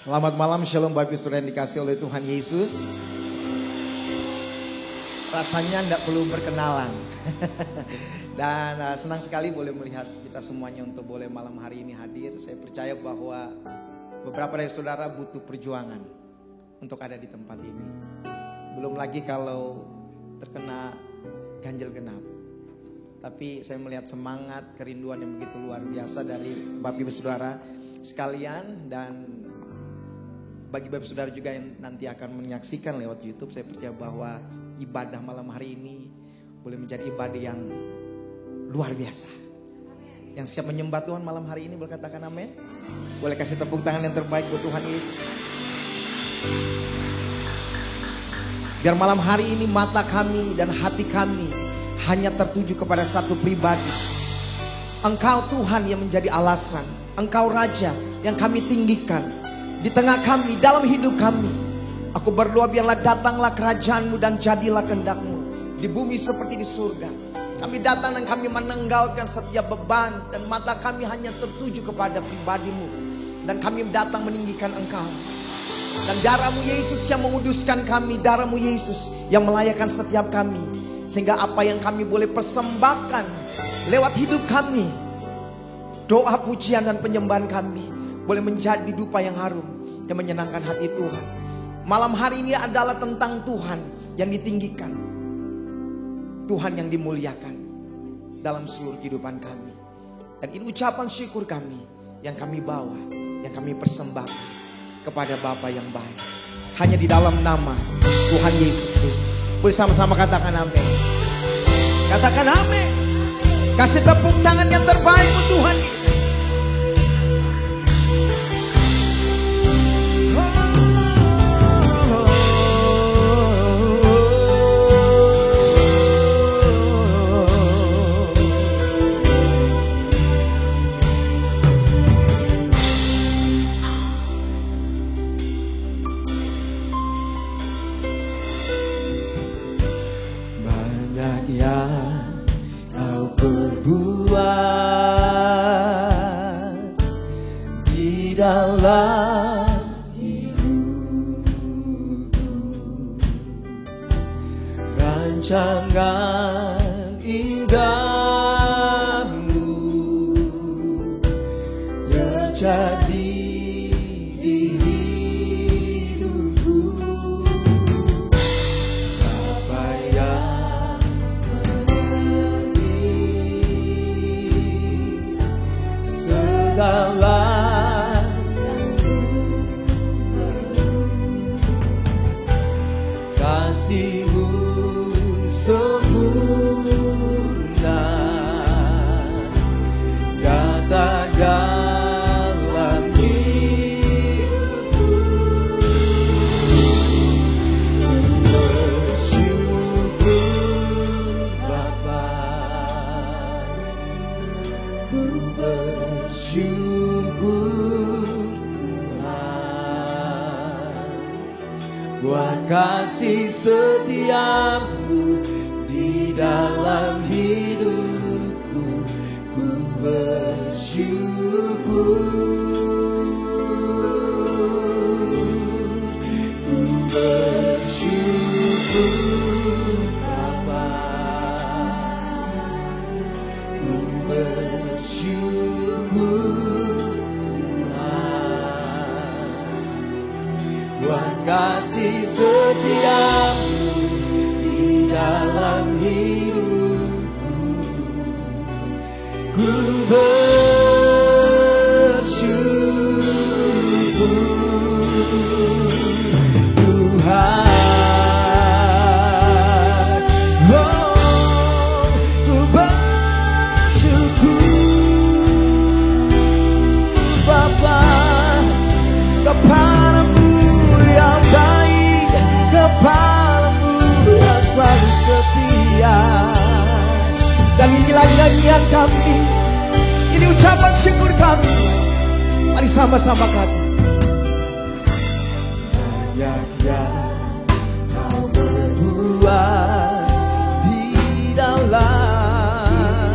Selamat malam, shalom Bapak Ibu Saudara yang dikasihi oleh Tuhan Yesus. Rasanya tidak perlu berkenalan. Dan senang sekali boleh melihat kita semuanya untuk boleh malam hari ini hadir. Saya percaya bahwa beberapa dari saudara butuh perjuangan untuk ada di tempat ini. Belum lagi kalau terkena ganjil genap. Tapi saya melihat semangat, kerinduan yang begitu luar biasa dari Bapak Ibu Saudara sekalian. Dan bagi Bapak Saudara juga yang nanti akan menyaksikan lewat YouTube, saya percaya bahwa ibadah malam hari ini boleh menjadi ibadah yang luar biasa. Yang siap menyembah Tuhan malam hari ini boleh katakan amin. Boleh kasih tepuk tangan yang terbaik buat Tuhan Yesus. Biar malam hari ini mata kami dan hati kami hanya tertuju kepada satu pribadi. Engkau Tuhan yang menjadi alasan. Engkau Raja yang kami tinggikan di tengah kami, dalam hidup kami. Aku berdoa biarlah datanglah kerajaan-Mu dan jadilah kehendak-Mu di bumi seperti di surga. Kami datang dan kami menanggalkan setiap beban, dan mata kami hanya tertuju kepada pribadi-Mu. Dan kami datang meninggikan Engkau. Dan darah-Mu Yesus yang menguduskan kami, darah-Mu Yesus yang melayakkan setiap kami. Sehingga apa yang kami boleh persembahkan lewat hidup kami, doa, pujian dan penyembahan kami boleh menjadi dupa yang harum yang menyenangkan hati Tuhan. Malam hari ini adalah tentang Tuhan yang ditinggikan, Tuhan yang dimuliakan dalam seluruh kehidupan kami. Dan ini ucapan syukur kami yang kami bawa, yang kami persembahkan kepada Bapa yang baik, hanya di dalam nama Tuhan Yesus Kristus. Boleh sama-sama katakan amin. Katakan amin. Kasih tepuk tangan yang terbaik untuk Tuhan. Rancangan indahmu terjadi di hidupku. Apa yang mengerti segala yang ku perlu, kasih-Mu sempurna nyata dalam hidupku. Bersyukur Bapa, ku bersyukur Tuhan buat kasih setia-Mu dalam hidupku. Ku bersyukur Bapa, ku bersyukur Tuhan buat kasih setia-Mu di dalam hidupku. Ku bersyukur Tuhan. Oh, ku bersyukur Bapa kepada-Mu yang baik, kepada-Mu yang selalu setia. Dan inilah nyanyian kami, ini ucapan syukur kami. Mari sama-sama kata, banyak yang Kau berbuat di dalam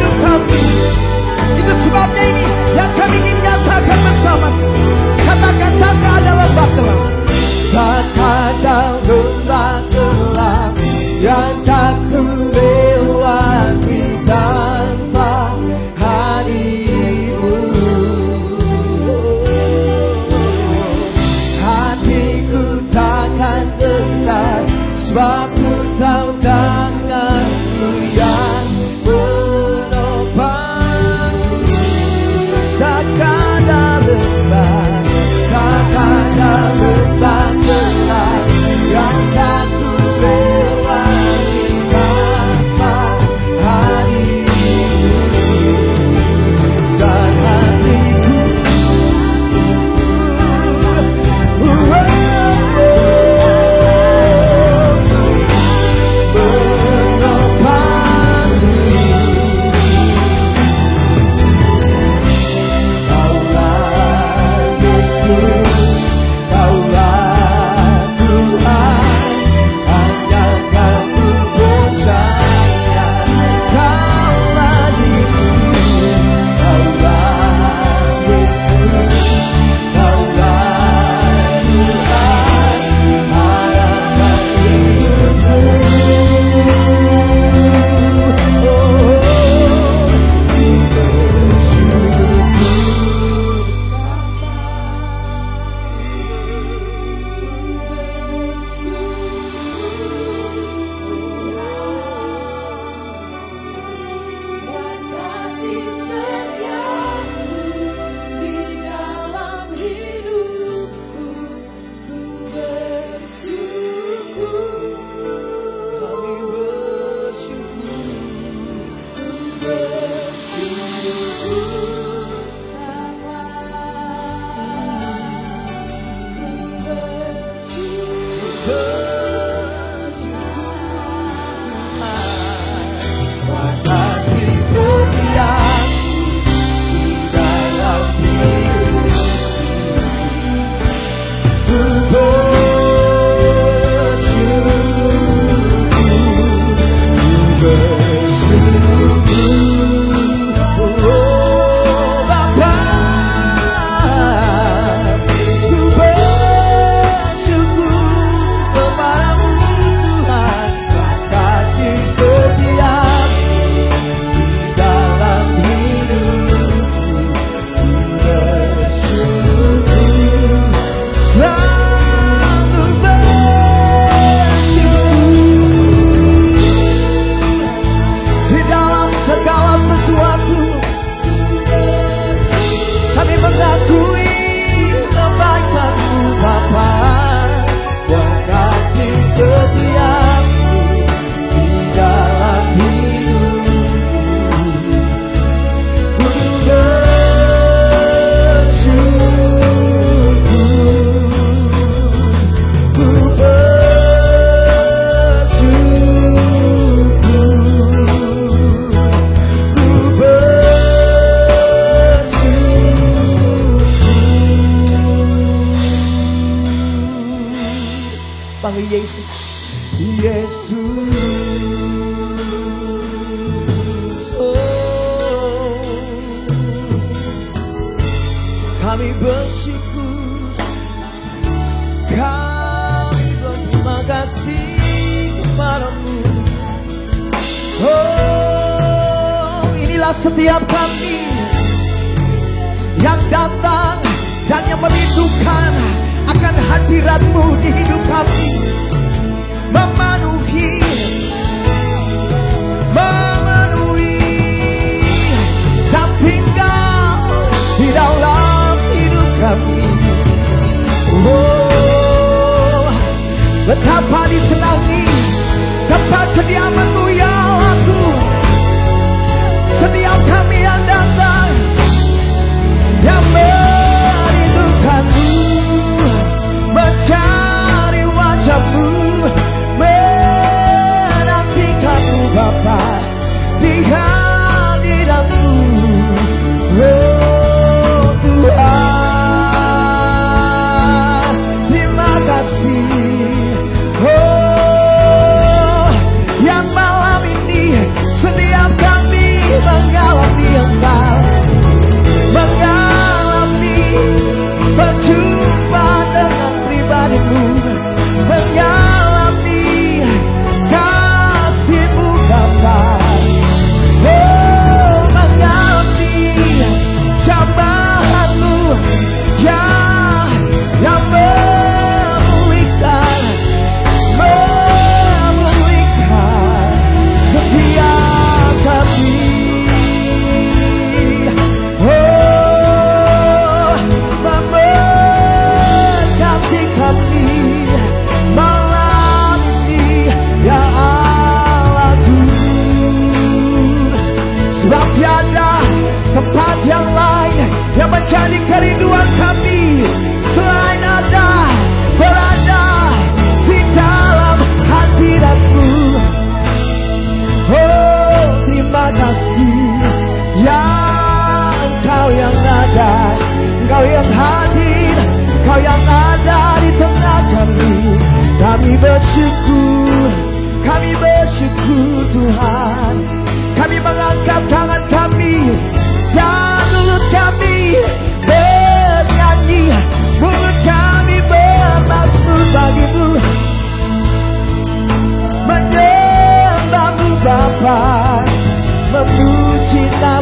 hidup kami. Itu sebabnya ini yang kami ingin nyatakan bersama-sama. Katakan tak ada lembah gelap, tak ada lembah gelap yang tak ku lewati tanpa hadirmu. Hatiku takkan tenang, sebab ku tahu tanganmu yang menopang. Takkan ada lembah, takkan ada lembah gelap yang tak ku lewati tanpa hadirmu. Dan hatiku panggil Yesus. Yesus, oh, kami bersyukur, kami berterima kasih kepadamu. Oh, inilah setiap kami yang datang dan yang merindukan akan hadirat-Mu di hidup kami, memenuhi dan tinggal di dalam hidup kami. Oh, betapa disenangi tempat kediaman-Mu ya Allah. Setiap kami yang datang, yang merindukan-Mu, mencari wajah-Mu,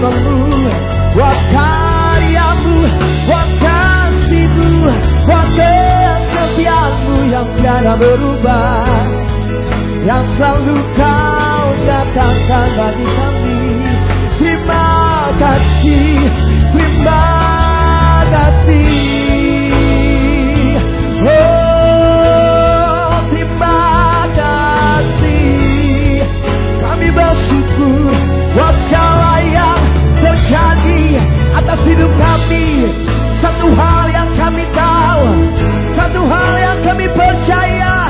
dalammu, buat karyamu, buat kasihmu, buat kesetiaanmu yang tiada berubah, yang selalu kau nyatakan bagi kami. Terima kasih, terima kasih. Oh, terima kasih. Kami bersyukur buat segala yang terjadi atas hidup kami. Satu hal yang kami tahu, satu hal yang kami percaya,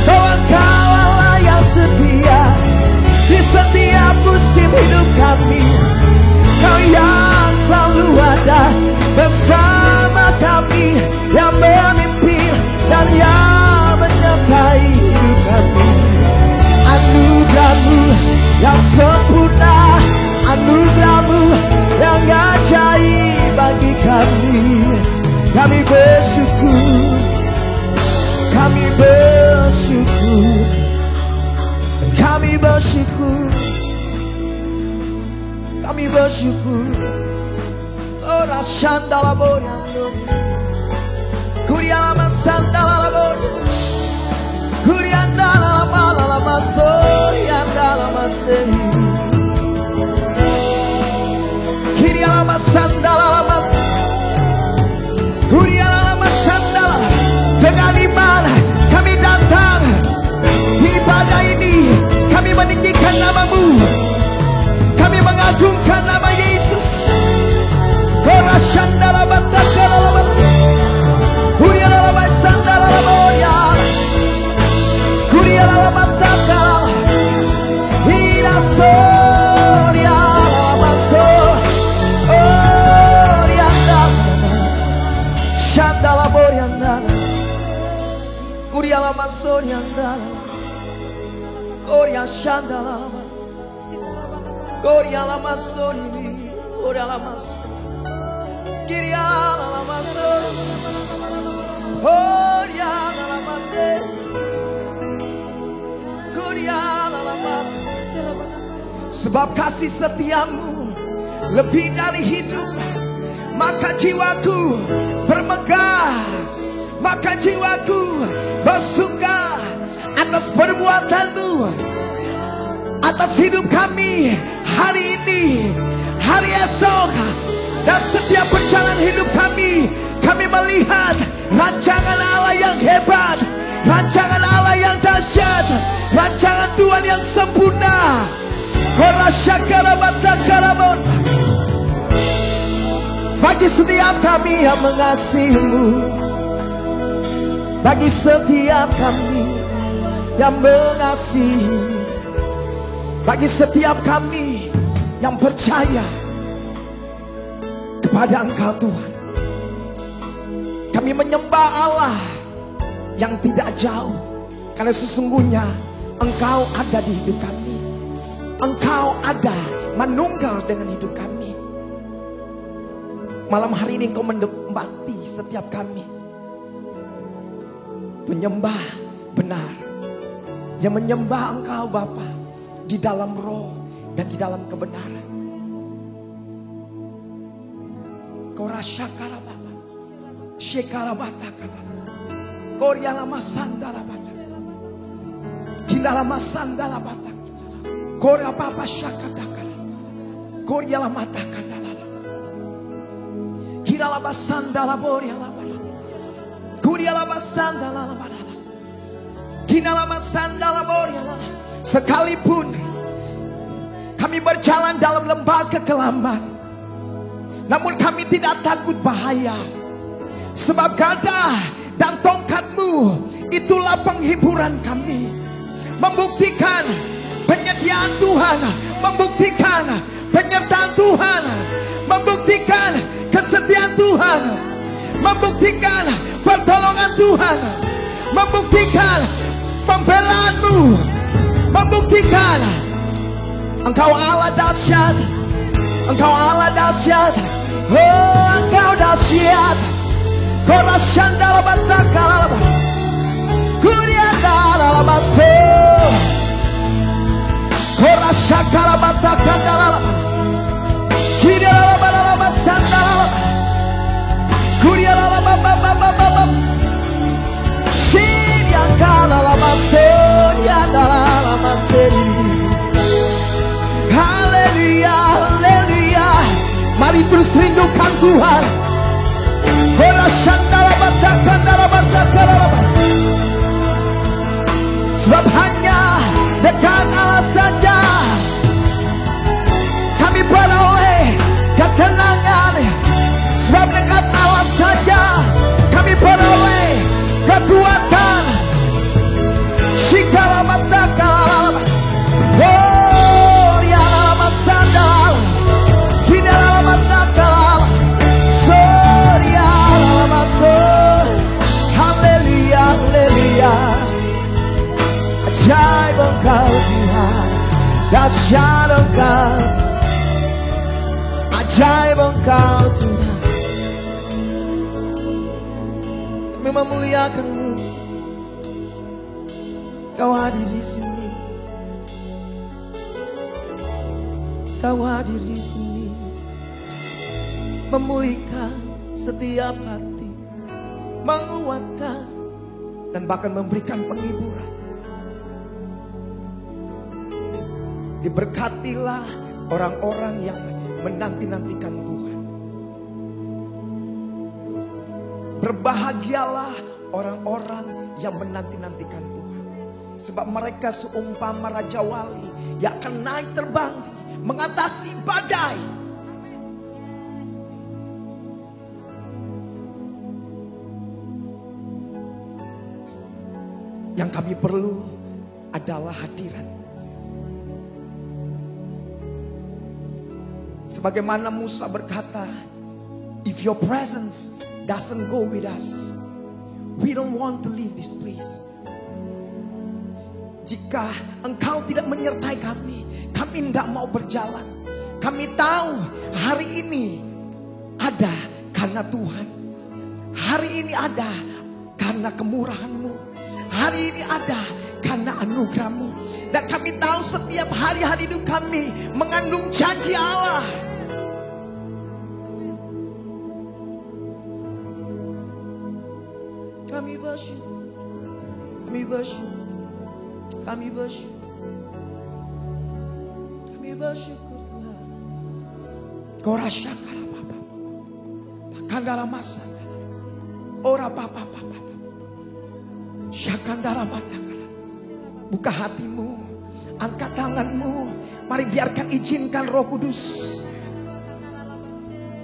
bahwa Kau Allah yang setia di setiap musim hidup kami. Kau yang selalu ada bersama kami, yang memimpin dan yang menyertai hidup kami. Anugerah-Mu yang sempurna, anugerah-Mu yang ajaib bagi kami. Kami bersyukur, kami bersyukur, kami bersyukur, kami bersyukur. Oh, rasandala boyando, kuriala masandala boyando, kuriandala malala masoriandala maseni, kiriala masandala mat, kuriala masandala. Dengan iman kami datang di ibadah ini, kami meninggikan nama-Mu, kami mengagungkan nama Yesus. Korashandala batakala, kuriala basandala boya, kuriala batakala, hirasoria maso, orianda, shandala borianda, kuriala masorianda, koria shandala, kuriala masori, kuriala mas. Kiriala masor, oriala mate, kuriala mate. Sebab kasih setiamu lebih dari hidup, maka jiwaku bermegah, maka jiwaku bersuka atas perbuatan-Mu, atas hidup kami hari ini, hari esok, dan setiap perjalanan hidup kami. Kami melihat rancangan Allah yang hebat, rancangan Allah yang dahsyat, rancangan Tuhan yang sempurna. Bagi setiap kami yang mengasihi-Mu, bagi setiap kami yang mengasihi, bagi setiap kami yang percaya kepada Engkau Tuhan. Kami menyembah Allah yang tidak jauh, karena sesungguhnya Engkau ada di hidup kami. Engkau ada menunggal dengan hidup kami. Malam hari ini Engkau mendapati setiap kami penyembah benar, yang menyembah Engkau Bapa di dalam roh dan di dalam kebenaran. Korashakara Bapa, Shekara Batakana, Koryala Masandala Bata, Kindala Masandala Bata, Korya Bapa Shakatakara, Koryala Matakana, Kirala Basandala Boryala Bata, Kuryala Basandala Bata, Kindala Masandala Boryala. Sekalipun kami berjalan dalam lembah kekelaman, namun kami tidak takut bahaya, sebab gada dan tongkat-Mu itulah penghiburan kami. Membuktikan penyediaan Tuhan, membuktikan penyertaan Tuhan, membuktikan kesetiaan Tuhan, membuktikan pertolongan Tuhan, membuktikan pembelaan-Mu, membuktikan Engkau Allah dahsyat, Engkau Allah dahsyat. Oh, Engkau dahsyat. Korashandala batakala, kuriandala maso, korashakala batakala, Haleluya, haleluya. Mari terus rindukan Tuhan. Sebab hanya dekat Allah saja kami beroleh ketenangan. Sebab dekat Allah saja kami beroleh kekuatan. Shikala mata kalala. Oh, ya lama sandal. Kita lama mata kalala. Surya lama sur. Haleluya, haleluya. Ajaib Engkau Tuhan, dahsyat Engkau, ajaib Engkau Tuhan. Kami memuliakan-Mu. Kau hadir di sini, Kau hadir di sini, memulihkan setiap hati, menguatkan dan bahkan memberikan penghiburan. Diberkatilah orang-orang yang menanti-nantikan Tuhan. Berbahagialah orang-orang yang menanti-nantikan Tuhan. Sebab mereka seumpama Raja Wali yang akan naik terbang mengatasi badai. Yang kami perlu adalah hadirat. Sebagaimana Musa berkata, if your presence doesn't go with us, we don't want to leave this place. Jika Engkau tidak menyertai kami, kami tidak mau berjalan. Kami tahu hari ini ada karena Tuhan. Hari ini ada karena kemurahan-Mu. Hari ini ada karena anugerah-Mu. Dan kami tahu setiap hari-hari hidup kami mengandung janji Allah. Kami bersyukur, kami bersyukur, kami bersyukur, kami bersyukur Tuhan. Kau rasakan apa-apa, bahkan dalam masa, ora apa-apa, syakan dalam mata. Buka hatimu, angkat tanganmu. Mari biarkan izinkan Roh Kudus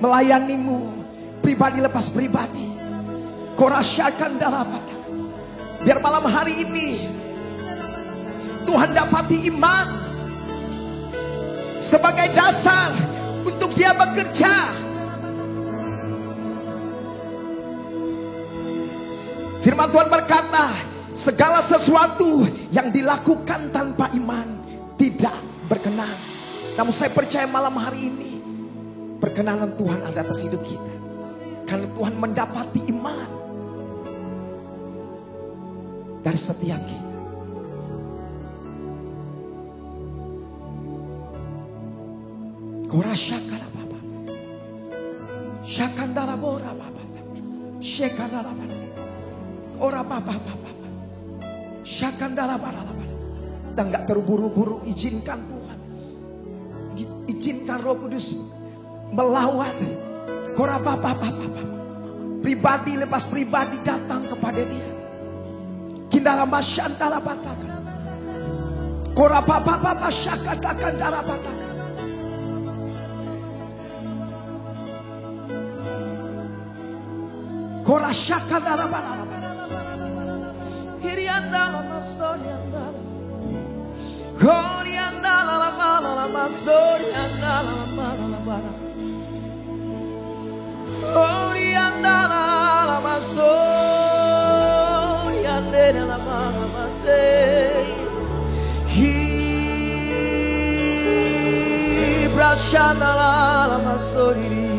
melayanimu pribadi lepas pribadi. Kau rasakan dalam mata. Biar malam hari ini Tuhan dapati iman sebagai dasar untuk dia bekerja. Firman Tuhan berkata, segala sesuatu yang dilakukan tanpa iman tidak berkenan. Namun saya percaya malam hari ini perkenanan Tuhan ada atas hidup kita. Karena Tuhan mendapati iman dari setiap kita. Kau rasakan apa-apa. Syakandala bora apa-apa. Syekandala apa-apa. Ora apa-apa. Syakandala apa-apa. Dan gak terburu-buru, izinkan Tuhan. Izinkan Roh Kudus melawat. Ora apa-apa. Pribadi lepas pribadi datang kepada dia. Kindala masyantala batakan. Ora apa-apa syakatakan dala batakan. Ora syakandala batakan. Hiriandala masoriandala. Horiandala la mala masoriandala la mala. Horiandala la masoriandala la mala masei. Hibrashandala la masori.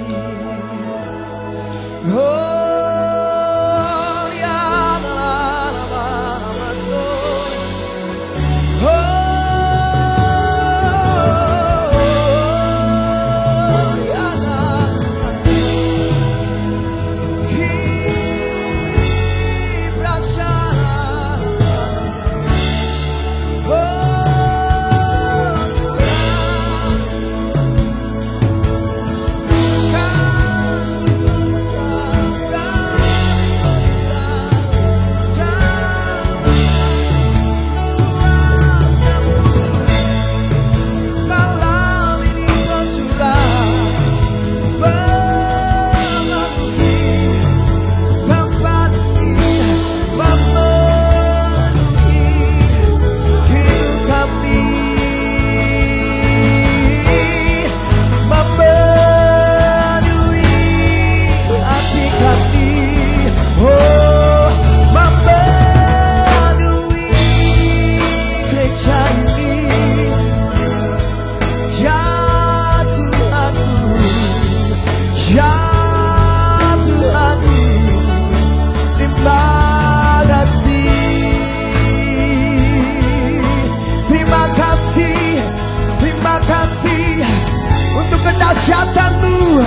kekuatan-Mu.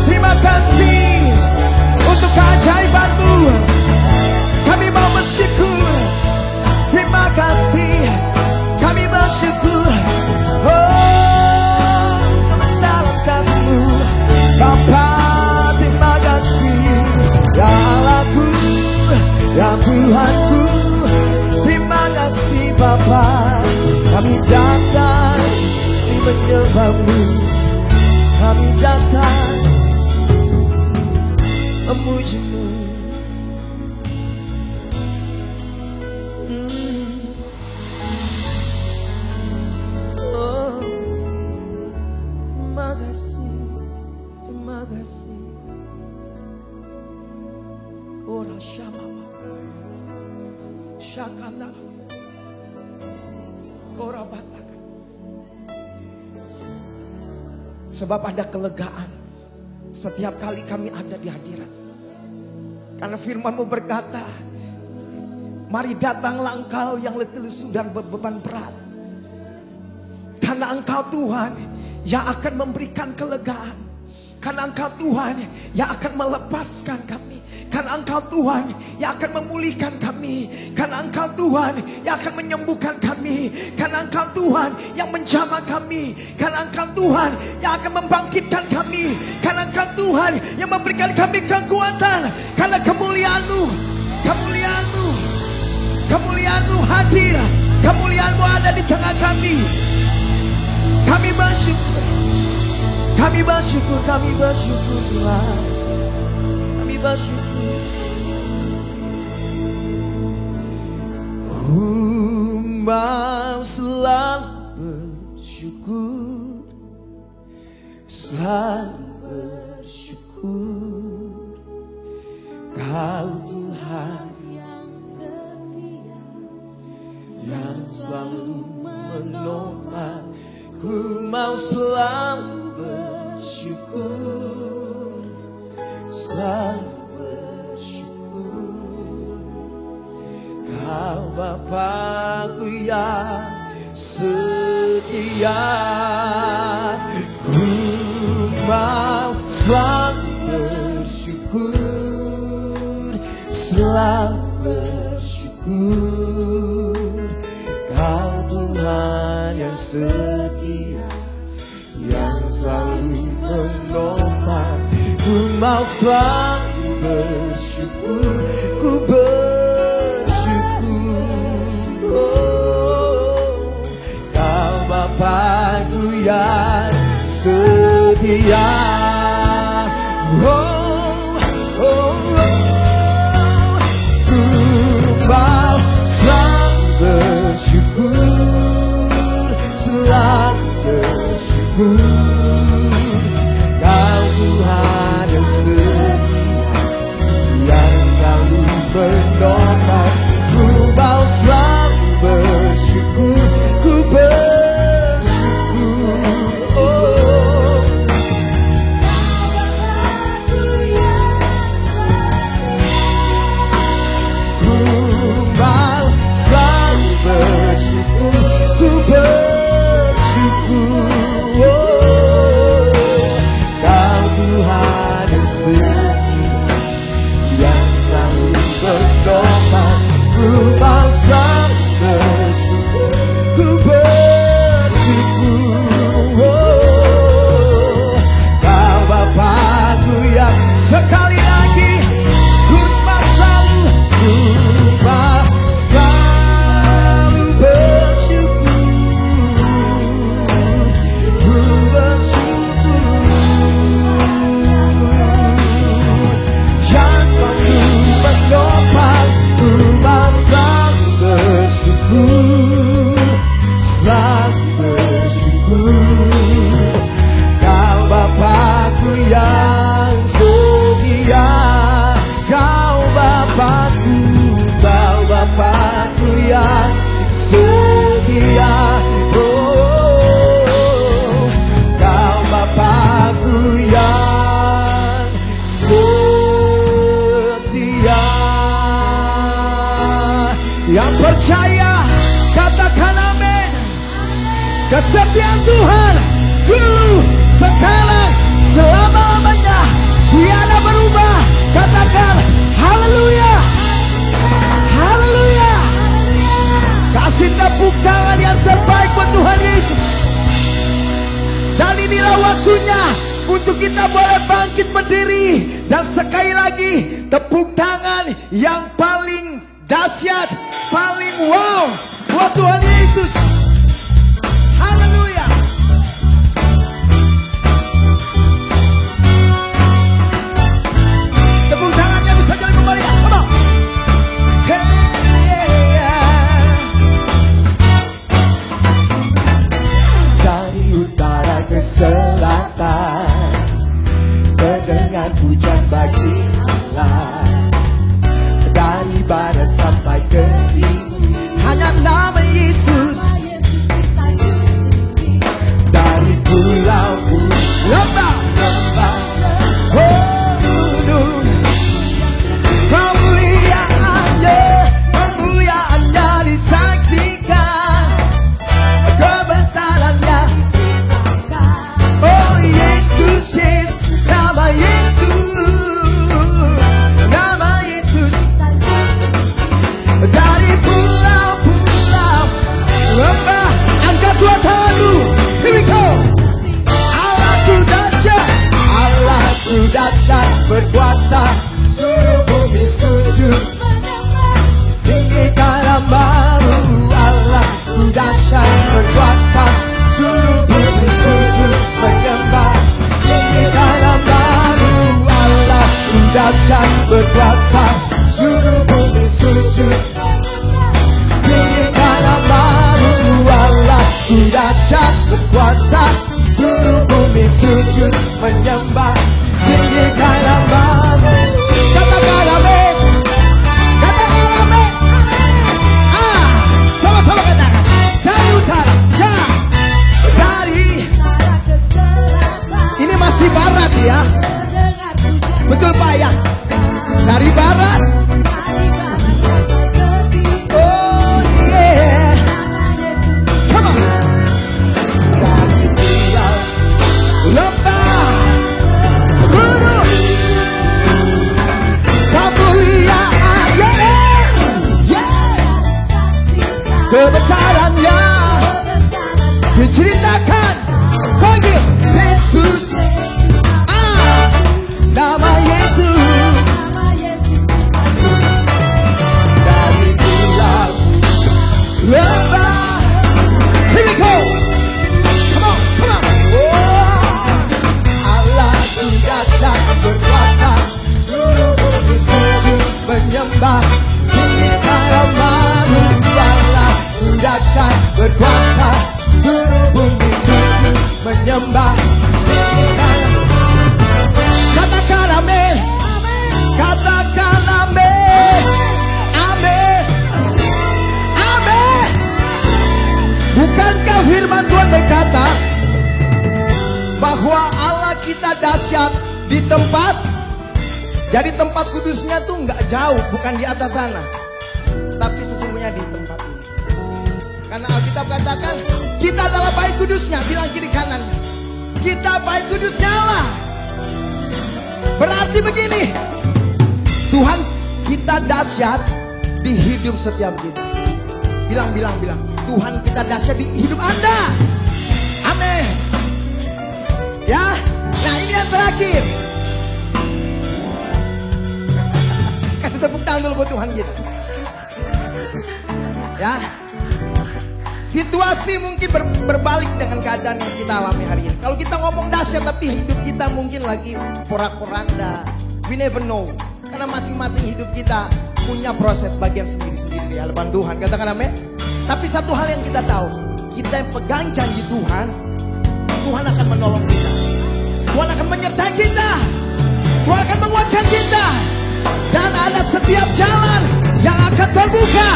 Terima kasih untuk keajaiban-Mu. Kami mau bersyukur. Terima kasih, kami bersyukur. Oh, kebesaran kasih-Mu Bapa. Terima kasih ya Allahku, ya Tuhanku. Terima kasih Bapa. Kami datang menyembah-Mu. Kami datang memuji-Mu. Oh, terima kasih, terima kasih. Ora shamama, shakanda, ora bataka. Sebab ada kelegaan setiap kali kami ada di hadirat. Karena firman-Mu berkata, mari datanglah engkau yang letih lesu dan berbeban berat. Karena Engkau Tuhan yang akan memberikan kelegaan. Karena Engkau Tuhan yang akan melepaskan kami. Karena Engkau Tuhan yang akan memulihkan kami. Karena Engkau Tuhan yang akan menyembuhkan kami. Karena Engkau Tuhan yang menjamah kami. Karena Engkau Tuhan yang akan membangkitkan kami. Karena Engkau Tuhan yang memberikan kami kekuatan. Karena kemuliaan-Mu, kemuliaan-Mu, kemuliaan-Mu hadir. Kemuliaan-Mu ada di tengah kami. Kami bersyukur, kami bersyukur, kami bersyukur Tuhan. Kami bersyukur. Ku mau selalu bersyukur, selalu bersyukur. Kau Tuhan yang setia, yang selalu menopang. Ku mau selalu bersyukur, selalu bersyukur. Kau Bapa-Ku yang setia. Ku mau selalu bersyukur, selalu bersyukur. Kau Tuhan yang setia, yang selalu menopang. Ku mau selalu bersyukur, ku bersyukur. Oh, Kau Bapa-Ku yang setia. Oh, oh, oh. Ku mau selalu bersyukur, selalu bersyukur. Kau Tuhan yang setia, yang selalu menopang. Ku mau selalu bersyukur, ku bersyukur. Oh, ku mau selalu bersyukur, ku bersyukur. Oh, Kau Tuhan yang setia, yang selalu menopang. Ku mau selalu bersyukur, ku bersyukur. Oh, Kau Bapa-Ku yang sekali lagi. Ku mau selalu bersyukur, ku bersyukur. Yang selalu menopang. Ku mau selalu bersyukur, selalu bersyukur. Kau Bapa-Ku yang setia. Kau Bapa-Ku, Kau Bapa-Ku yang setia. Oh, Kau Bapa-Ku yang setia. Yang percaya katakan amin. Kesetiaan Tuhan dulu, sekarang, selama-lamanya. Tiada berubah. Katakan haleluya. Haleluya. Kasih tepuk tangan yang terbaik buat Tuhan Yesus. Dan inilah waktunya untuk kita boleh bangkit berdiri. Dan sekali lagi tepuk tangan yang paling dahsyat, paling wow buat Tuhan Yesus. Haleluya. Tepuk tangannya bisa jadi kembali. Come on. Dari utara ke selatan terdengar pujian bagi Allah. Dari barat sampai ke timur hanya nama Yesus. Dari pulau lembah gunung, kemuliaannya disaksikan, kebesarannya. Oh Yesus, Yesus, nama Yesus, nama Yesus. Dari pulau-pulau lembah, angkat dua tanganmu. Here we go. Allahku dahsyat, Allahku dahsyat berkuasa, seluruh bumi sujud tinggikan namamu. Allahku dahsyat berkuasa, seluruh bumi sujud menyembah tinggikan namamu. Allahku dahsyat berkuasa, seluruh bumi sujud tinggikan namamu. Allahku dahsyat berkuasa, seluruh bumi sujud menyembah tinggikan namamu. Katakan amin. Katakan amin. Sama-sama katakan. Dari utara, ya. Dari ini masih barat ya. Betul Pak ya. Dari barat. Oh yeah. Come on. Dari pulau lembah gunung, kemuliaan, yes, kebesarannya diceritakan. Panggil Yesus, nama Yesus. Dari pulau lembah, here we go. Come on, come on. Allahku dahsyat berkuasa, seluruh bumi sujud menyembah tinggikan namamu. Allahku dahsyat berkuasa, seluruh bumi sujud menyembah tinggikan. Katakan amin. Katakan amin. Amin. Amin. Bukankah firman Tuhan berkata bahwa Allah kita dahsyat di tempat, jadi tempat kudusnya tuh nggak jauh, bukan di atas sana, tapi sesungguhnya di tempat ini. Karena Alkitab katakan kita adalah bait kudusnya, bilang kiri kanan, kita bait kudusnya Allah. Berarti begini, Tuhan kita dahsyat di hidup setiap kita. Bilang Tuhan kita dahsyat di hidup Anda. Amin. Ya, nah ini yang terakhir. Kasih tepuk tangan dulu buat Tuhan kita. Ya, situasi mungkin berbalik dengan keadaan yang kita alami hari ini. Kalau kita ngomong dahsyat tapi hidup kita mungkin lagi porak-poranda. We never know. Karena masing-masing hidup kita punya proses bagian sendiri-sendiri di hadapan Tuhan. Katakan amin. Tapi satu hal yang kita tahu, kita yang pegang janji Tuhan, Tuhan akan menolong kita. Tuhan akan menyertai kita. Tuhan akan menguatkan kita. Dan ada setiap jalan yang akan terbuka.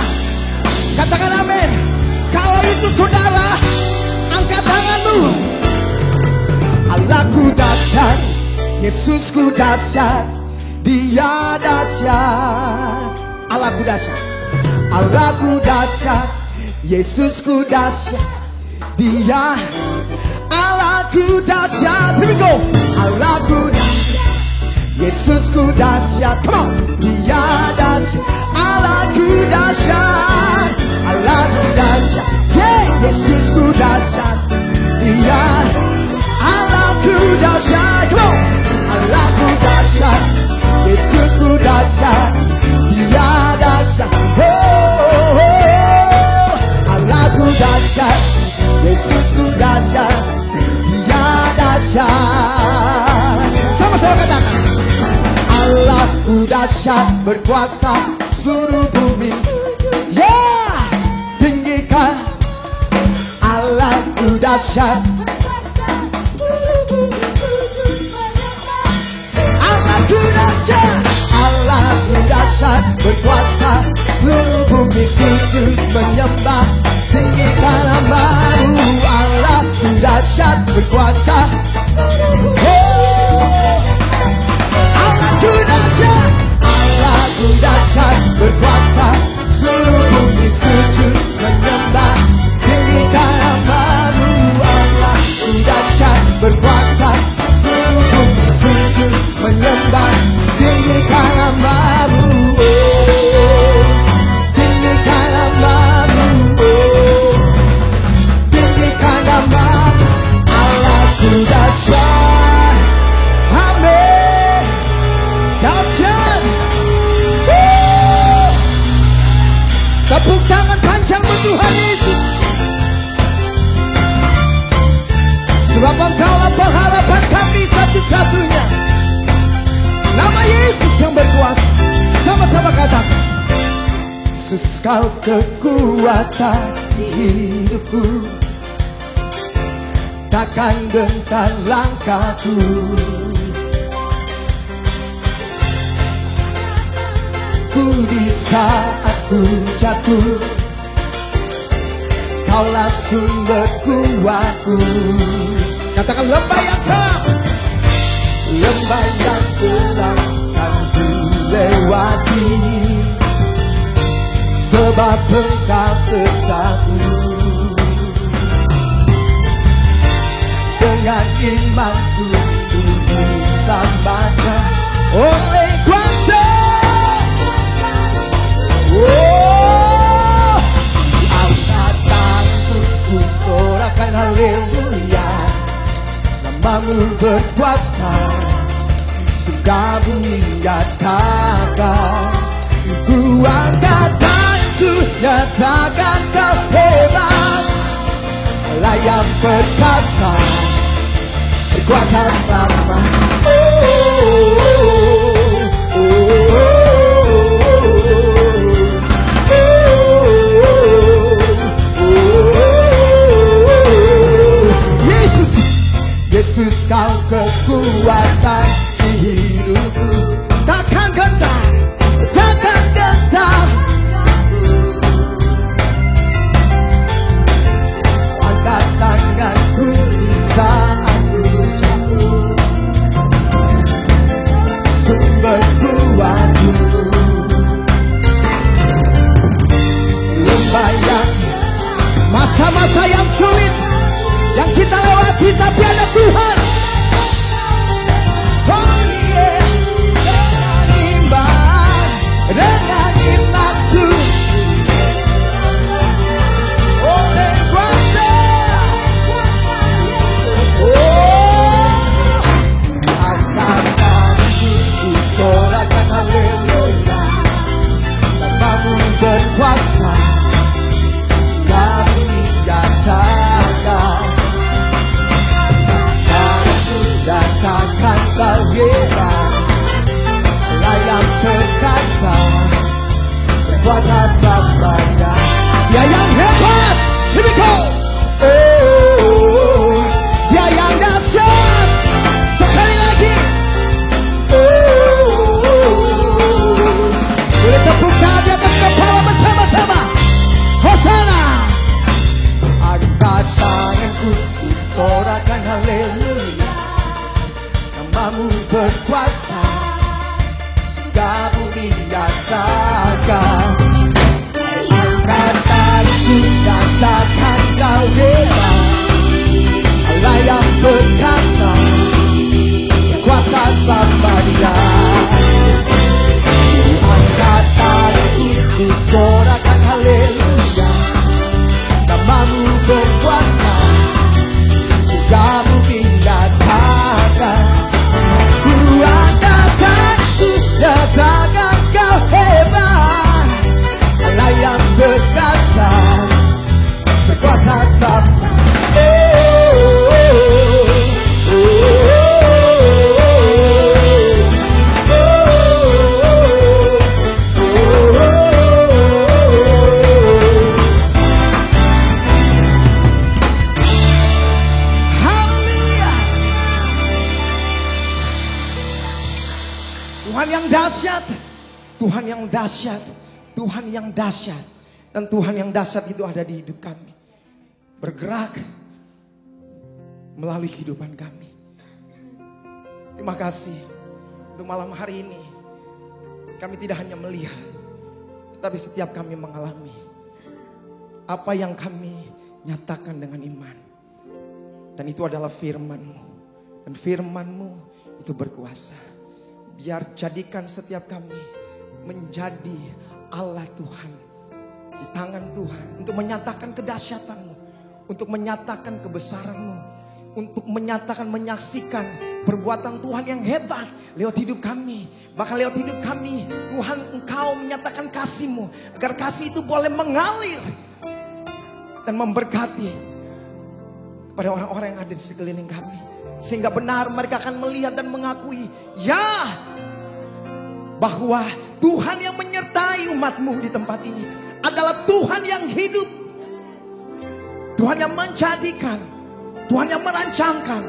Katakan amin. Kalau itu saudara, angkat tanganmu. Allahku dahsyat, Yesusku dahsyat, Dia dahsyat. Allahku dahsyat, Allahku dahsyat, Yesusku dahsyat, Dia. Allahku dahsyat. Here we go. Allahku dahsyat, Yesusku dahsyat. Come on. Dia dahsyat, Allahku dahsyat, Allahku dahsyat. Yeah, Yesusku dahsyat. Dia Allahku dahsyat. Come on. Allahku dahsyat, Yesusku dahsyat. Dia dahsyat. Oh, oh, oh. Allahku dahsyat, Yesusku dahsyat. Dia dahsyat. Sama-sama katakan. Allahku dahsyat, berkuasa seluruh bumi. Yeah, tinggikan. Allahku dahsyat, Allahku dahsyat, Allahku dahsyat, berkuasa seluruh bumi sujud menyembah. Tinggikan nama-Mu. Allahku dahsyat, berkuasa. Oh, Allahku dahsyat, Allahku dahsyat, berkuasa seluruh bumi sujud menyembah. Tinggikan nama-Mu. Allahku dahsyat, berkuasa seluruh bumi sujud menyembah. Tinggikan nama-Mu. Oh, tinggikan nama-Mu. Oh, tinggikan nama-Mu. Allahku dahsyat. Amin. Dahsyat. Tepuk tangan panjang buat Tuhan Yesus. Sebab Engkaulah pengharapan kami satu-satunya. Nama Yesus yang berkuasa. Sama-sama katakan. Yesus, Kau kekuatan di hidupku, takkan gentar langkahku. Ku di saat ku jatuh, Kaulah sumber kuatku. Katakan lembah yang gelap, lembah yang gelap kan ku lewati, sebab Engkau sertaku. Dengan imanku ku diselamatkan oleh kuasa. Oh, angkat tanganku ku sorakan haleluya. Nama-Mu berkuasa, surga bumi nyatakan. Ku angkat tanganku, nyatakan Kau hebat. Allah yang perkasa, berkuasa sama. Oh, oh, oh, oh, oh. Yesus, Kau kekuatan di hidupku, takkan gentar, takkan gentar. Angkat tanganku di saat ku jatuh, sumber kuatku. Lembah yang masa-masa yang sulit yang kita lewati, tapi ada Tuhan. Oh yeah, dengan imanku, oleh kuasa. Oh, angkat tanganku, ku sorakan haleluya. Nama-Mu berkuasa, kami nyatakan. Katakan Kau hebat, Allah yang perkasa, berkuasa selamanya. Dia yang hebat. Here we go. Oh, Dia yang dahsyat. Sekali lagi. Oh, boleh tepuk tangan di atas kepala bersama-sama. Hosana. Angkat tanganku, ku sorakan haleluya. Nama-Mu berkuasa, surga bumi nyatakan. Tuhan yang dahsyat, Tuhan yang dahsyat, Tuhan yang dahsyat. Dan Tuhan yang dahsyat itu ada di hidup kami, bergerak melalui kehidupan kami. Terima kasih untuk malam hari ini. Kami tidak hanya melihat, tetapi setiap kami mengalami apa yang kami nyatakan dengan iman. Dan itu adalah firman-Mu. Dan firman-Mu itu berkuasa. Biar jadikan setiap kami menjadi Allah Tuhan di tangan Tuhan, untuk menyatakan kedahsyatan-Mu, untuk menyatakan kebesaran-Mu, untuk menyatakan, menyaksikan perbuatan Tuhan yang hebat lewat hidup kami. Bahkan lewat hidup kami, Tuhan, Engkau menyatakan kasih-Mu, agar kasih itu boleh mengalir dan memberkati kepada orang-orang yang ada di sekeliling kami. Sehingga benar mereka akan melihat dan mengakui, ya, bahwa Tuhan yang menyertai umat-Mu di tempat ini adalah Tuhan yang hidup. Tuhan yang menjadikan, Tuhan yang merancangkan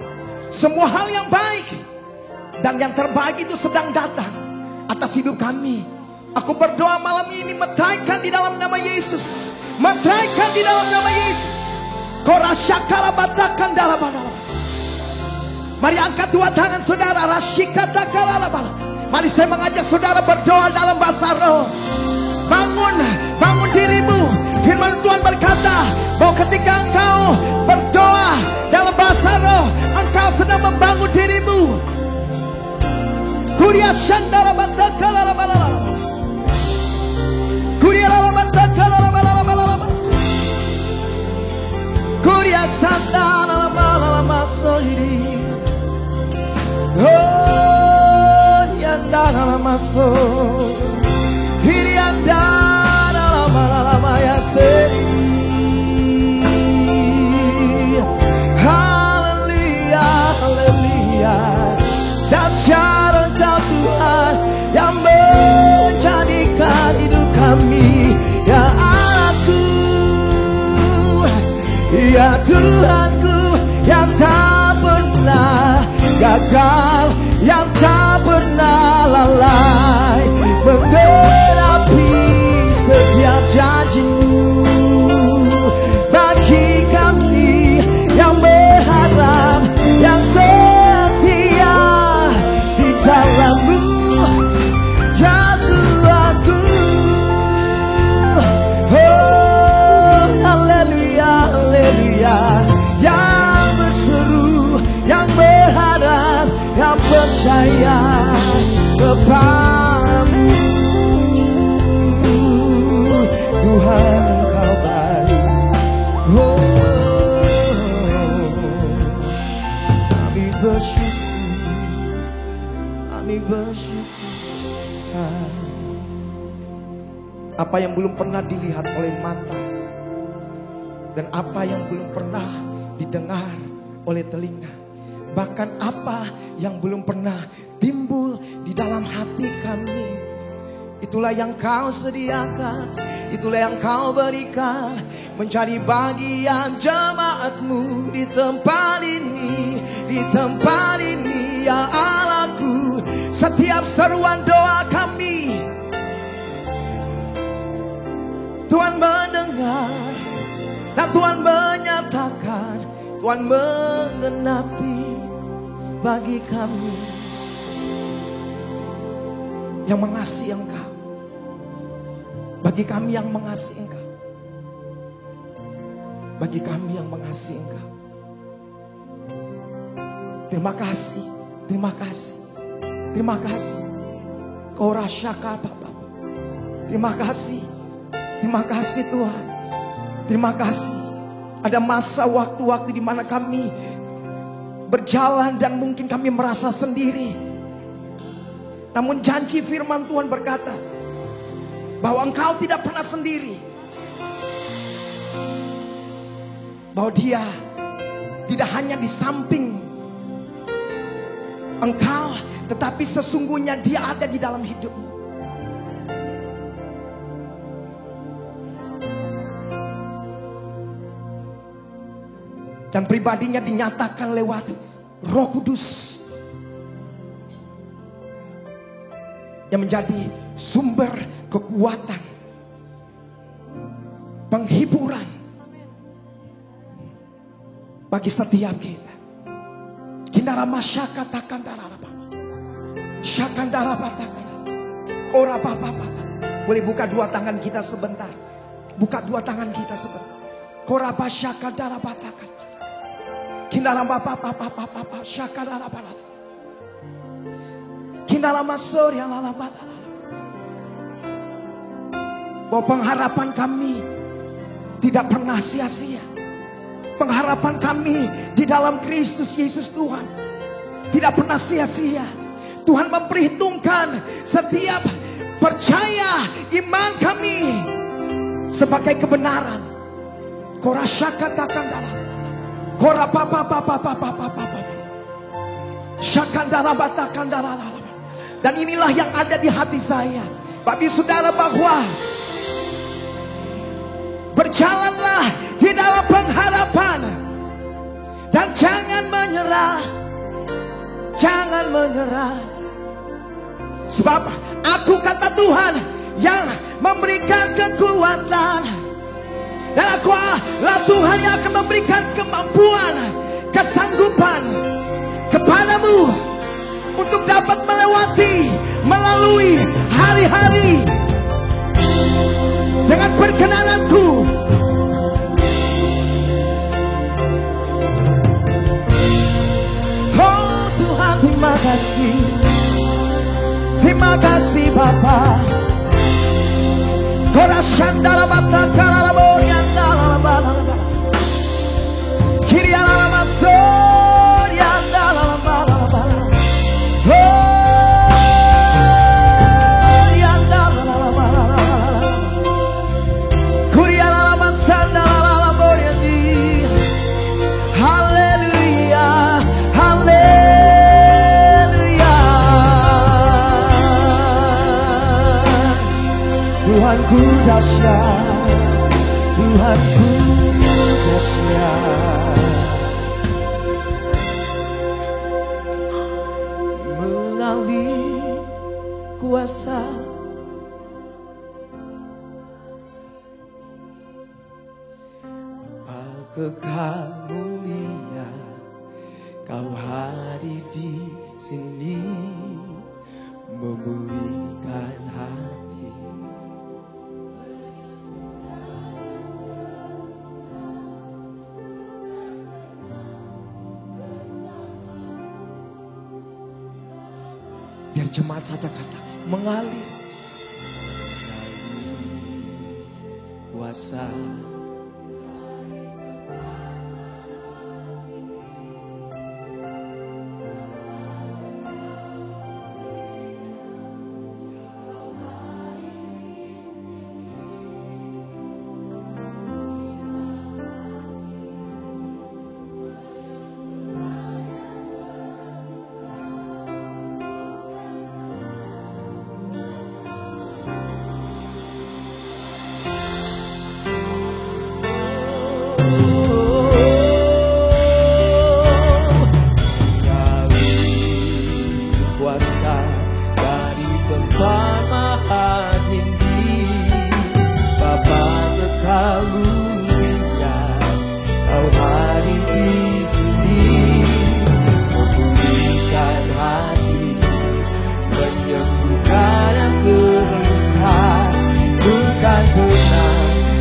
semua hal yang baik. Dan yang terbaik itu sedang datang atas hidup kami. Aku berdoa malam ini, meteraikan di dalam nama Yesus. Meteraikan di dalam nama Yesus. Korasyakala batakan dalam dalam. Mari angkat dua tangan saudara. Rasyikata kalalabala. Mari saya mengajak saudara berdoa dalam bahasa roh. Bangun, bangun dirimu. Firman Tuhan berkata bahwa ketika engkau berdoa dalam bahasa roh, engkau sedang membangun dirimu. Kuria shandala batakala balala. Kuria la batakala balala. Kuria shandala balala masoiri. Oh, yandala maso. Hiriandala balala maya seri. Haleluya, haleluya. Dahsyat Engkau Tuhan yang menjadikan hidup kami. Ya Allahku, ya Tuhanku, yang tak pernah gagal, yang tak pernah lalai, menggenapi setiap janji-Mu bagi kami yang berharap, yang setia di dalam-Mu, ya Tuhanku. Oh, haleluya, haleluya. Yang berseru, yang berharap, yang percaya kepada-Mu. Tuhan, Engkau baik. Oh, kami bersyukur, kami bersyukur. Apa yang belum pernah dilihat oleh mata, dan apa yang belum pernah didengar oleh telinga, bahkan apa yang belum pernah timbul di dalam hati kami, itulah yang Kau sediakan, itulah yang Kau berikan menjadi bagian jemaat-Mu di tempat ini, di tempat ini, ya Allahku. Setiap seruan doa kami, Tuhan mendengar, dan Tuhan menyatakan, Tuhan menggenapi bagi kami yang mengasihi Engkau, bagi kami yang mengasihi Engkau, bagi kami yang mengasihi Engkau. Terima kasih, terima kasih, terima kasih. Kau rasyaka Bapa. Terima kasih, terima kasih Tuhan. Terima kasih. Ada masa waktu-waktu di mana kami berjalan dan mungkin kami merasa sendiri. Namun janji firman Tuhan berkata bahwa Engkau tidak pernah sendiri. Bahwa Dia tidak hanya di samping Engkau, tetapi sesungguhnya Dia ada di dalam hidupmu. Dan pribadinya dinyatakan lewat Roh Kudus. yang menjadi sumber kekuatan, penghiburan bagi setiap kita. Kindara masyaka takkan darapa, syakan darapa takkan, ora papa. Boleh buka dua tangan kita sebentar, buka dua tangan kita sebentar. Korapa syaka darapa takkan, kindara papa, syaka darapa. Kindala masor yang lalabat. Bahwa pengharapan kami tidak pernah sia-sia. Pengharapan kami di dalam Kristus Yesus Tuhan tidak pernah sia-sia. Tuhan memperhitungkan setiap percaya iman kami sebagai kebenaran. Korasyaka takkan dalam. Korapapa. Syakandala batakan dalam. Dan inilah yang ada di hati saya, Bapak Ibu Saudara, bahwa berjalanlah di dalam pengharapan dan jangan menyerah. Jangan menyerah. Sebab aku, kata Tuhan, yang memberikan kekuatan, dan aku adalah Tuhan yang akan memberikan kemampuan, kesanggupan kepadamu untuk dapat melalui hari-hari dengan perkenananku. Oh Tuhan, terima kasih. Terima kasih Bapa. Korashandala batakala boyandala balala. Kiriala masor yandala balala. Tuhanku dahsyat, Tuhanku dahsyat, mengalih kuasa. Kekal mulia, Kau hadir di sini, memulihkan hati. Biar jemaat saja kata mengalir kuasa.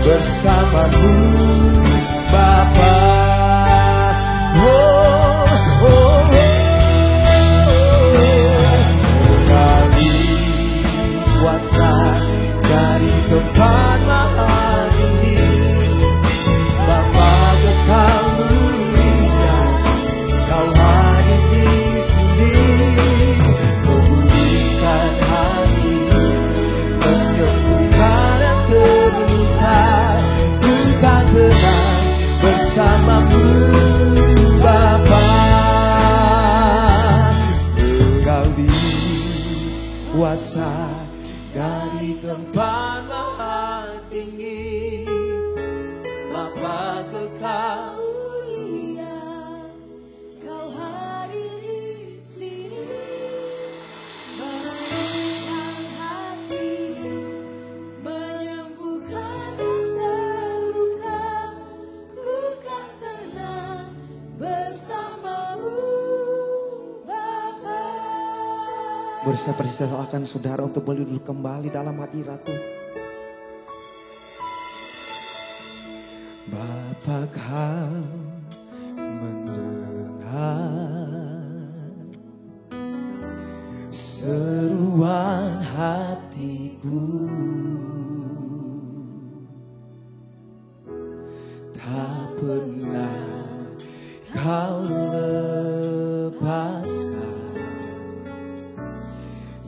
Bersamamu Bapa, mengalih kuasa dari tempat maha tinggi. Bapa kekal mulia, Kau hadir di sini, memulihkan hati, menyembuhkan yang terluka. Bukan tenang Boleh saya persilakan saudara untuk boleh duduk kembali dalam hadirat Tuhan. Bapa, Kau mendengar seruan hatiku, tak pernah Kau lepaskan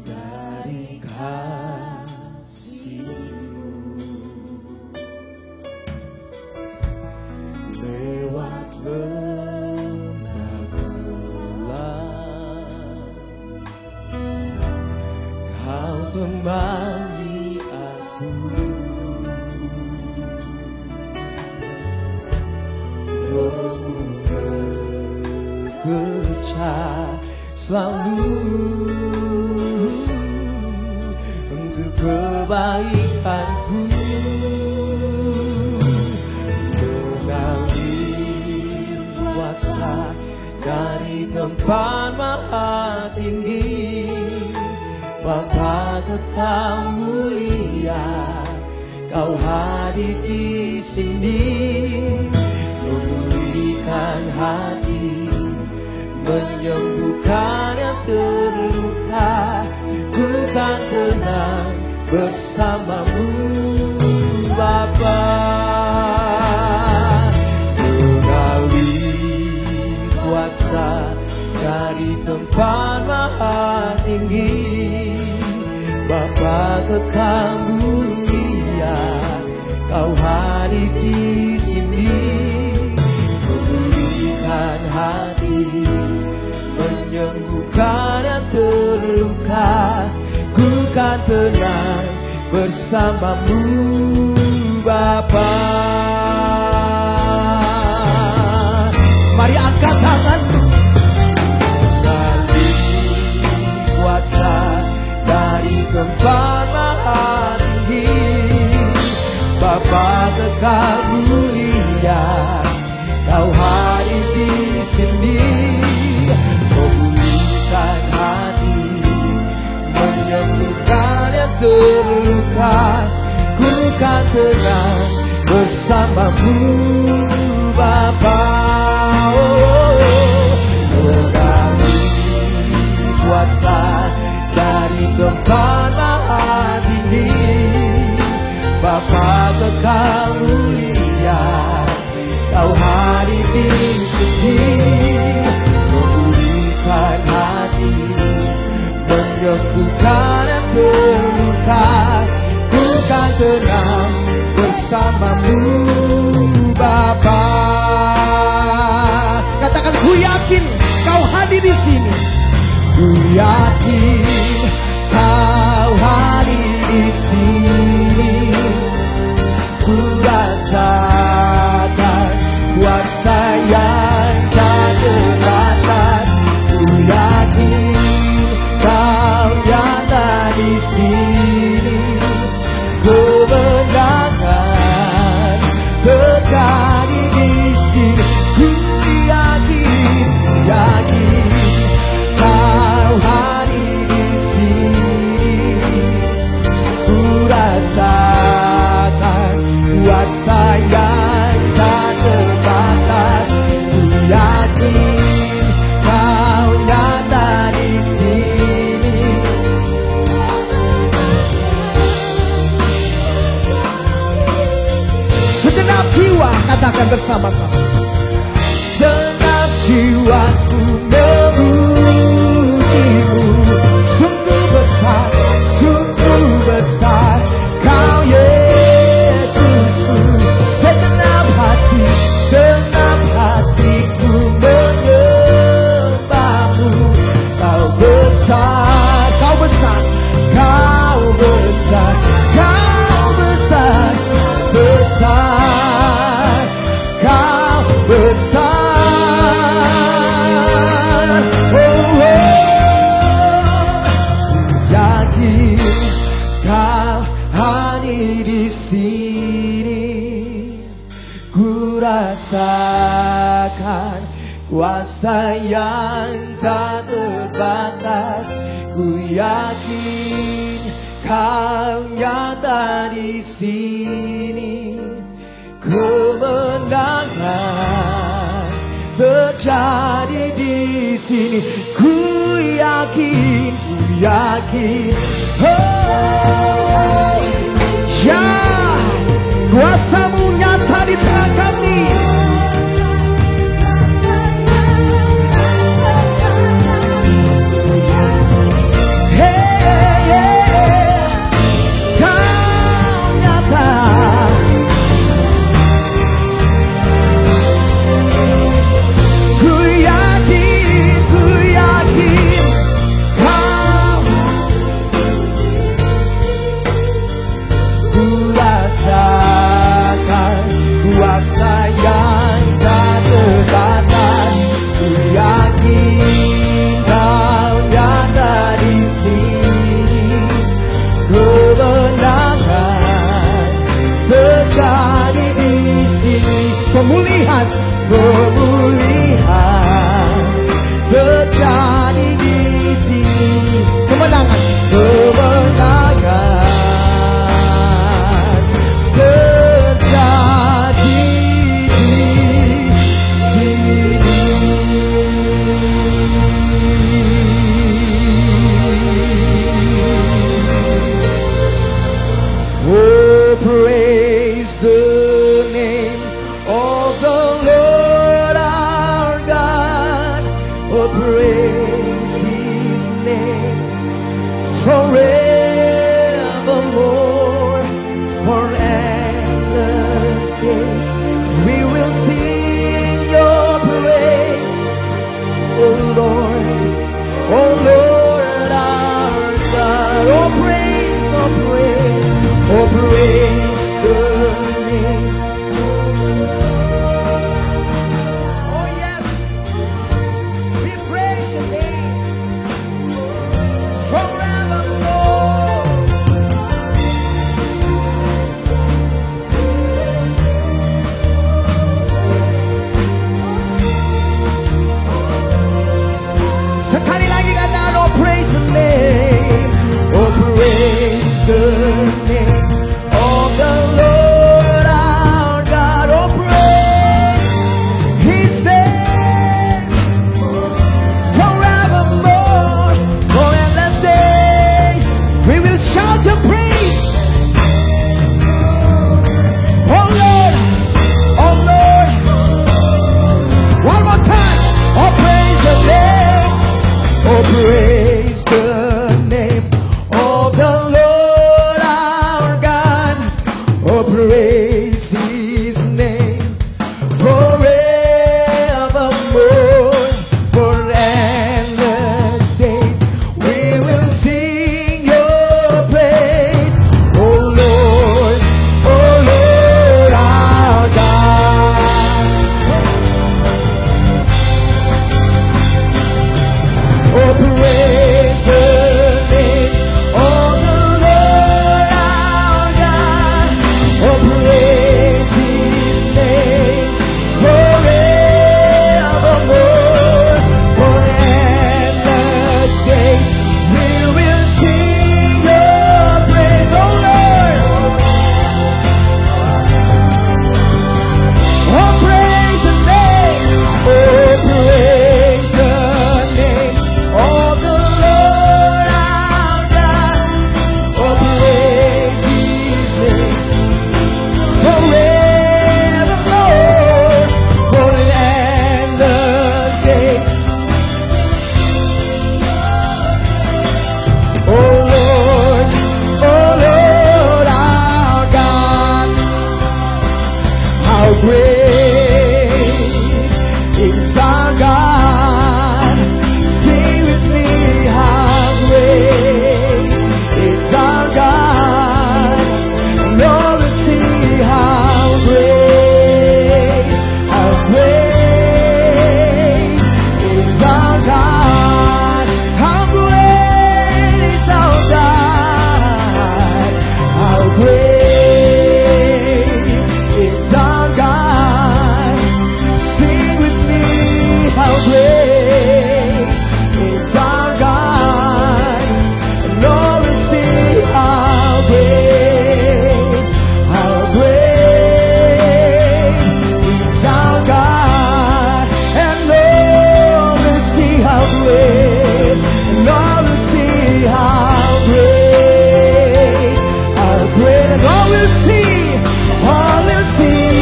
dari kasih-Mu. Lewat lembah gelap Kau temani aku, Roh-Mu bekerja selalu untuk kebaikanku. Mengalir kuasa dari tempat maha tinggi, Bapa kekal mulia, Kau hadir di sini, memulihkan hati, menyembuhkan yang terluka. Ku kan tenang bersama-Mu, Bapa. Mengalir kuasa dari tempat maha tinggi, Bapa kekal mulia, Kau hadir di sini, memulihkan hati, menyembuhkan yang terluka. Ku kan tenang bersama-Mu, Bapa. Mari angkat tanganmu. Mengalir kuasa dari tempat maha tinggi, Bapa kekal mulia, Kau hadir di sini, memulihkan hati, menyembuhkan yang terluka. Ku kan tenang bersama-Mu, Bapa. Mengalir kuasa dari tempat maha tinggi, Bapa kekal mulia, Kau hadir di sini, memulihkan hati, menyembuhkan yang terluka. Ku kan tenang bersama-Mu, Bapa. Katakan, ku yakin Kau hadir di sini. Ku yakin Kau hadir di sini. Ku rasakan kuasa yang tak terbatas. Ku yakin Kau nyata di sini. Kemenangan terjadi di sini. Ku yakin Kau hadir di sini. Ku rasakan kuasa yang tak terbatas. Ku yakin Kau nyata di sini. Segenap jiwa katakan bersama-sama. Segenap jiwaku memuji-Mu. Sungguh besar, sungguh besar Kau Yesusku. Segenap hati, segenap hatiku menyembah-Mu. Kau besar, Kau besar, Kau besar, Kau besar, besar, Kau besar. kuasa yang tak terbatas. Ku yakin Kau nyata di sini. Kemenangan terjadi di sini. Ku yakin, oh, ya, kuasa-Mu nyata di tengah kami. Kuasa yang great is our God. And all will see how great is our God. And all will see how great, and all will see how great, and all will see, all will see.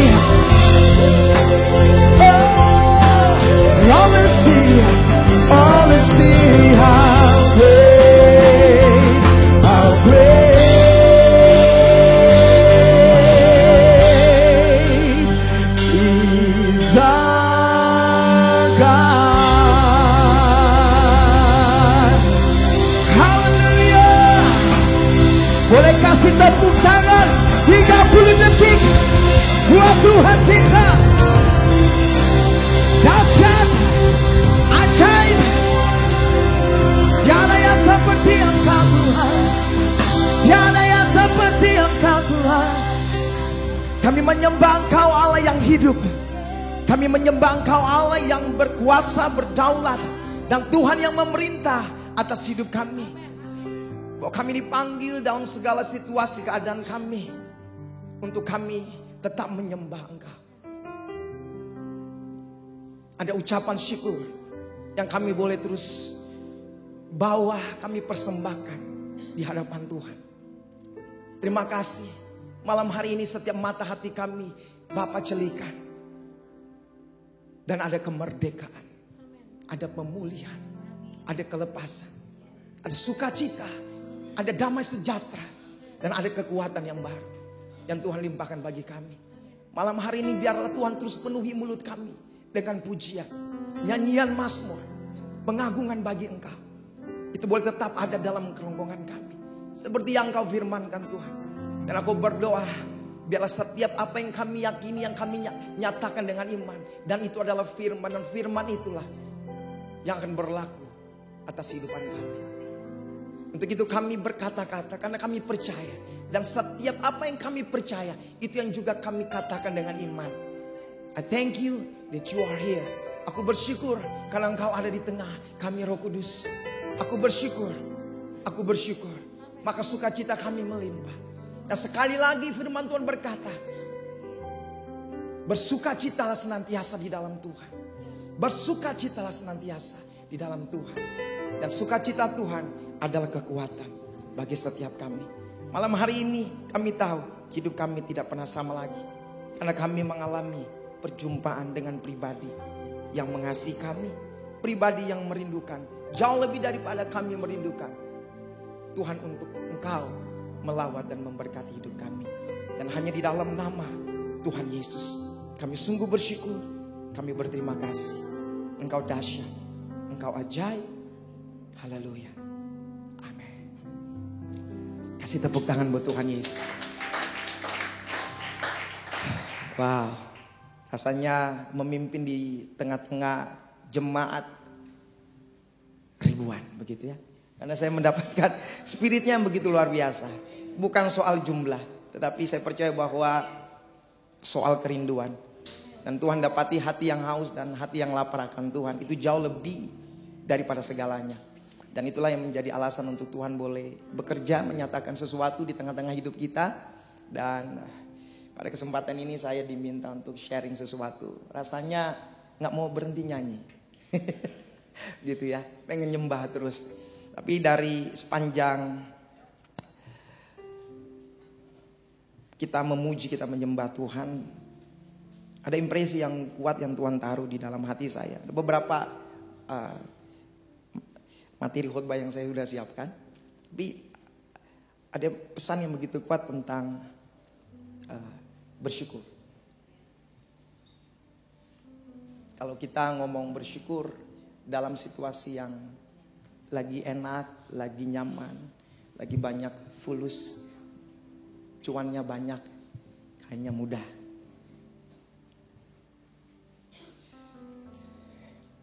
All will see how great is our God. Haleluya. Boleh kasih tepuk tangan 30 detik buat Tuhan kita. Dahsyat, ajaib, tiada yang seperti Engkau Tuhan, tiada yang seperti Engkau Tuhan. Kami menyembah Engkau Allah yang hidup, kami menyembah Engkau Allah yang berkuasa, berdaulat, dan Tuhan yang memerintah atas hidup kami. Bahwa kami dipanggil dalam segala situasi keadaan kami, untuk kami tetap menyembah Engkau. Ada ucapan syukur yang kami boleh terus bawa, kami persembahkan di hadapan Tuhan. Terima kasih. Malam hari ini setiap mata hati kami Bapa celikan. Dan ada kemerdekaan, ada pemulihan, ada kelepasan, ada sukacita, ada damai sejahtera, dan ada kekuatan yang baru yang Tuhan limpahkan bagi kami. Malam hari ini biarlah Tuhan terus penuhi mulut kami dengan pujian, nyanyian mazmur, pengagungan bagi Engkau. Itu boleh tetap ada dalam kerongkongan kami, seperti yang Engkau firmankan Tuhan. Dan aku berdoa, biarlah setiap apa yang kami yakini, yang kami nyatakan dengan iman, dan itu adalah firman, dan firman itulah yang akan berlaku atas kehidupan kami. Untuk itu kami berkata-kata karena kami percaya, dan setiap apa yang kami percaya itu yang juga kami katakan dengan iman. I thank you that you are here. Aku bersyukur karena Engkau ada di tengah kami, Roh Kudus. Aku bersyukur, aku bersyukur. Maka sukacita kami melimpah. Dan sekali lagi firman Tuhan berkata, bersukacitalah senantiasa di dalam Tuhan. Bersukacitalah senantiasa di dalam Tuhan. Dan sukacita Tuhan adalah kekuatan bagi setiap kami. Malam hari ini kami tahu hidup kami tidak pernah sama lagi, karena kami mengalami perjumpaan dengan pribadi yang mengasihi kami, pribadi yang merindukan jauh lebih daripada kami merindukan Tuhan, untuk Engkau melawat dan memberkati hidup kami. Dan hanya di dalam nama Tuhan Yesus kami sungguh bersyukur, kami berterima kasih. Engkau dahsyat, Engkau ajaib. Haleluya, amin. Kasih tepuk tangan buat Tuhan Yesus. Wow, rasanya memimpin di tengah-tengah jemaat ribuan, begitu ya. Karena saya mendapatkan spiritnya yang begitu luar biasa. Bukan soal jumlah, tetapi saya percaya bahwa soal kerinduan. Dan Tuhan dapati hati yang haus dan hati yang lapar akan Tuhan, itu jauh lebih daripada segalanya. Dan itulah yang menjadi alasan untuk Tuhan boleh bekerja, menyatakan sesuatu di tengah-tengah hidup kita. Dan pada kesempatan ini saya diminta untuk sharing sesuatu. Rasanya gak mau berhenti nyanyi. Gitu ya, pengen nyembah terus. Tapi dari sepanjang kita memuji, kita menyembah Tuhan, ada impresi yang kuat yang Tuhan taruh di dalam hati saya. Ada beberapa materi khotbah yang saya sudah siapkan, tapi ada pesan yang begitu kuat tentang bersyukur. Kalau kita ngomong bersyukur dalam situasi yang lagi enak, lagi nyaman, lagi banyak fulus, cuannya banyak, kayaknya mudah.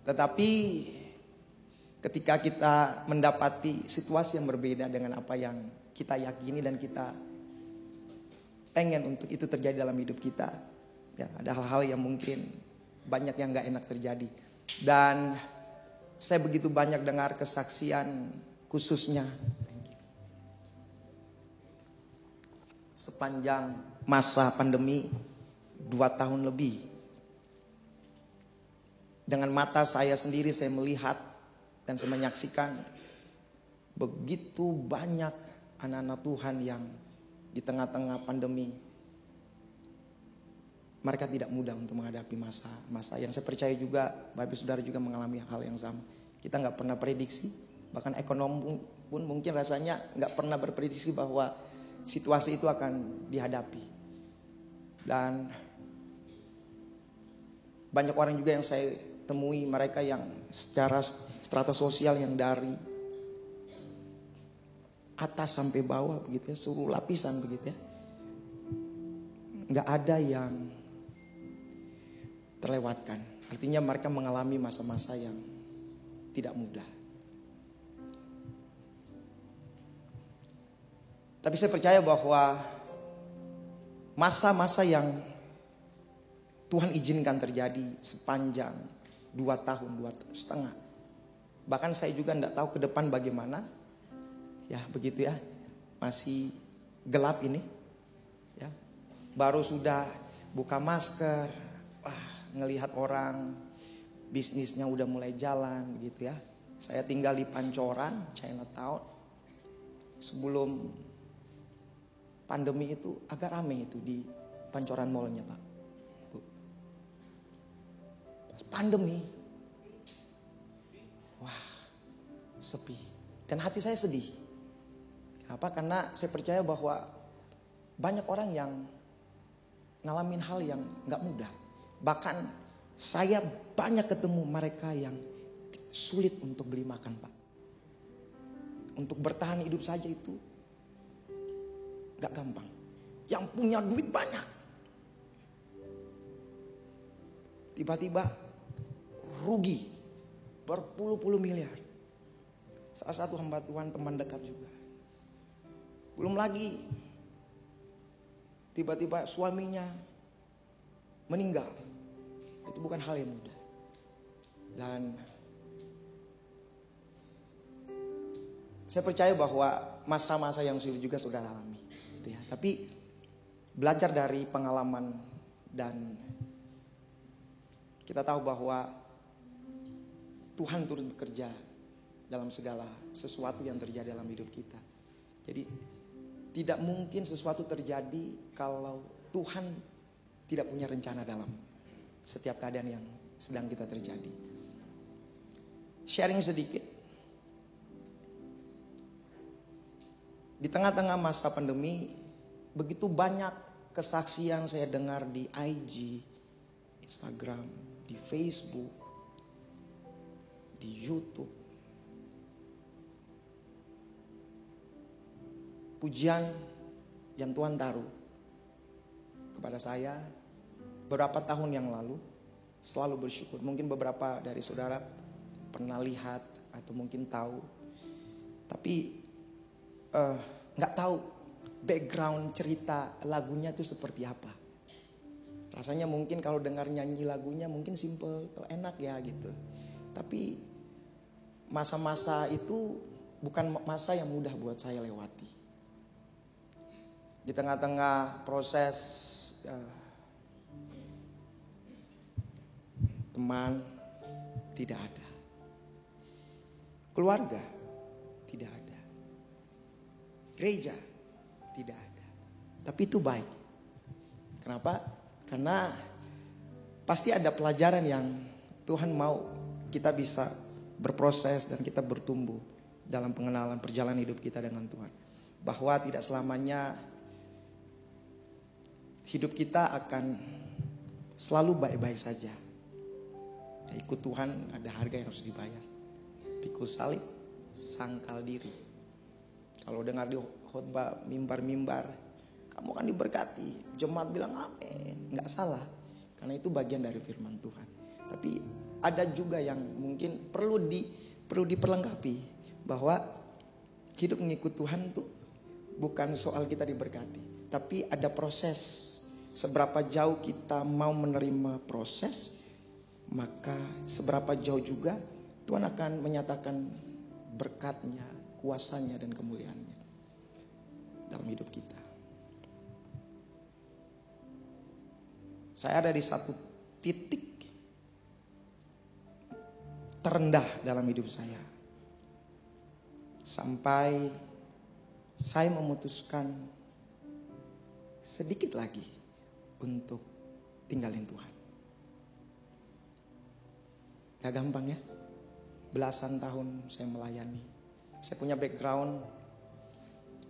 Tetapi ketika kita mendapati situasi yang berbeda dengan apa yang kita yakini dan kita pengen untuk itu terjadi dalam hidup kita, ya, ada hal-hal yang mungkin banyak yang gak enak terjadi. Dan saya begitu banyak dengar kesaksian, khususnya sepanjang masa pandemi 2 tahun lebih. Dengan mata saya sendiri saya melihat dan saya menyaksikan begitu banyak anak-anak Tuhan yang di tengah-tengah pandemi mereka tidak mudah untuk menghadapi masa yang saya percaya juga Bapak Saudara juga mengalami hal yang sama. Kita nggak pernah prediksi, bahkan ekonom pun mungkin rasanya nggak pernah berprediksi bahwa situasi itu akan dihadapi. Dan banyak orang juga yang saya temui, mereka yang secara strata sosial yang dari atas sampai bawah begitu ya, seluruh lapisan begitu ya, nggak ada yang terlewatkan. Artinya mereka mengalami masa-masa yang tidak mudah. Tapi saya percaya bahwa masa-masa yang Tuhan izinkan terjadi sepanjang 2 tahun, 2,5 tahun. Bahkan saya juga tidak tahu ke depan bagaimana. Ya begitu ya, masih gelap ini. Ya, baru sudah buka masker, ngelihat orang bisnisnya udah mulai jalan gitu ya. Saya tinggal di Pancoran, Chinatown. Sebelum pandemi itu agak ramai itu di Pancoran Mall-nya Pak. Pas pandemi, wah sepi. Dan hati saya sedih. Kenapa? Karena saya percaya bahwa banyak orang yang ngalamin hal yang gak mudah. Bahkan saya banyak ketemu mereka yang sulit untuk beli makan Pak. Untuk bertahan hidup saja itu gak gampang. Yang punya duit banyak, tiba-tiba rugi berpuluh-puluh miliar. Salah satu hamba Tuhan teman dekat juga. Belum lagi tiba-tiba suaminya meninggal. Itu bukan hal yang mudah. Dan saya percaya bahwa masa-masa yang sulit juga saudara alami gitu ya. Tapi belajar dari pengalaman dan kita tahu bahwa Tuhan turut bekerja dalam segala sesuatu yang terjadi dalam hidup kita. Jadi tidak mungkin sesuatu terjadi kalau Tuhan tidak punya rencana dalam setiap keadaan yang sedang kita terjadi. Sharing sedikit. Di tengah-tengah masa pandemi, begitu banyak kesaksian saya dengar di IG, Instagram, di Facebook, di YouTube. Pujian yang Tuhan taruh kepada saya beberapa tahun yang lalu, selalu bersyukur. Mungkin beberapa dari saudara pernah lihat atau mungkin tahu, tapi nggak tahu background cerita lagunya itu seperti apa. Rasanya mungkin kalau dengar nyanyi lagunya mungkin simple, enak ya gitu. Tapi masa-masa itu bukan masa yang mudah buat saya lewati. Di tengah-tengah proses teman tidak ada, keluarga tidak ada, gereja tidak ada. Tapi itu baik. Kenapa? Karena pasti ada pelajaran yang Tuhan mau kita bisa berproses dan kita bertumbuh dalam pengenalan perjalanan hidup kita dengan Tuhan. Bahwa tidak selamanya hidup kita akan selalu baik-baik saja. Ya, ikut Tuhan ada harga yang harus dibayar. Pikul salib, sangkal diri. Kalau dengar di khotbah mimbar-mimbar, kamu akan diberkati. Jemaat bilang amin, nggak salah. Karena itu bagian dari firman Tuhan. Tapi ada juga yang mungkin perlu diperlengkapi bahwa hidup mengikut Tuhan itu bukan soal kita diberkati, tapi ada proses. Seberapa jauh kita mau menerima proses, maka seberapa jauh juga Tuhan akan menyatakan berkat-Nya, kuasa-Nya dan kemuliaan-Nya dalam hidup kita. Saya ada di satu titik terendah dalam hidup saya. Sampai saya memutuskan sedikit lagi untuk tinggalin Tuhan. Gak gampang ya. Belasan tahun saya melayani. Saya punya background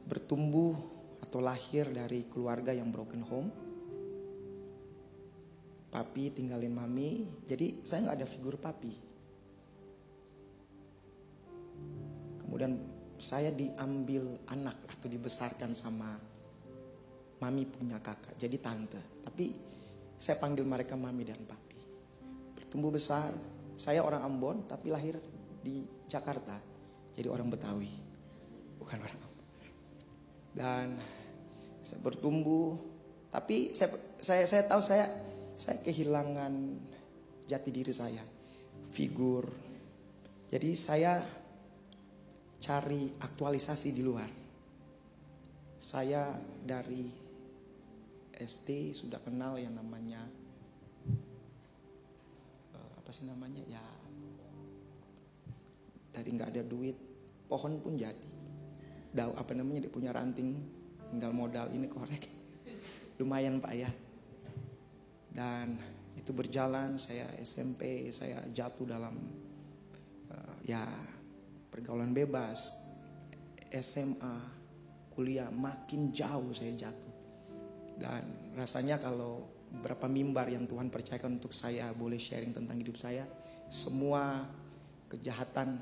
bertumbuh atau lahir dari keluarga yang broken home. Papi tinggalin mami, jadi saya gak ada figur papi. Kemudian saya diambil anak atau dibesarkan sama mami punya kakak, jadi tante. Tapi saya panggil mereka mami dan papi. Bertumbuh besar, saya orang Ambon tapi lahir di Jakarta. Jadi orang Betawi, bukan orang Ambon. Dan saya bertumbuh, tapi saya tahu saya kehilangan jati diri saya, figur. Jadi saya cari aktualisasi di luar. Saya dari SD sudah kenal yang namanya ya, dari nggak ada duit, pohon pun jadi. Dia punya ranting, tinggal modal ini korek. Lumayan Pak ya. Dan itu berjalan, saya SMP, saya jatuh dalam pergaulan bebas. SMA, kuliah makin jauh saya jatuh. Dan rasanya kalau berapa mimbar yang Tuhan percayakan untuk saya boleh sharing tentang hidup saya, semua kejahatan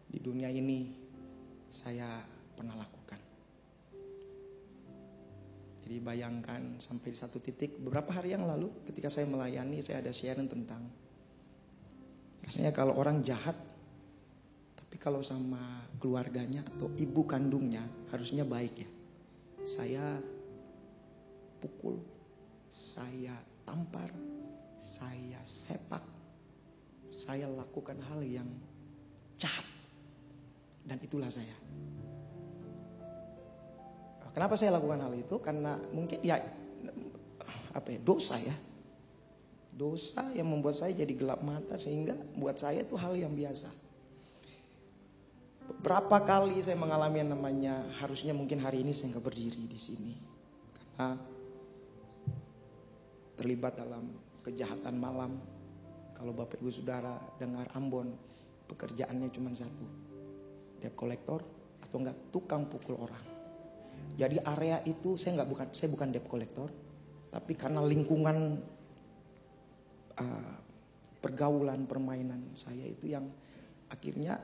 di dunia ini saya pernah lakukan. Jadi bayangkan sampai di satu titik beberapa hari yang lalu ketika saya melayani, saya ada sharing tentang rasanya kalau orang jahat, tapi kalau sama keluarganya atau ibu kandungnya harusnya baik ya. Saya pukul, saya tampar, saya sepak, saya lakukan hal yang jahat. Dan itulah saya. Kenapa saya lakukan hal itu? Karena mungkin dosa ya. Dosa yang membuat saya jadi gelap mata sehingga buat saya itu hal yang biasa. Berapa kali saya mengalami yang namanya harusnya mungkin hari ini saya nggak berdiri di sini karena terlibat dalam kejahatan malam. Kalau Bapak Ibu Saudara dengar Ambon, pekerjaannya cuma satu, debt collector atau enggak tukang pukul orang. Jadi area itu saya bukan debt collector, tapi karena lingkungan pergaulan permainan saya itu yang akhirnya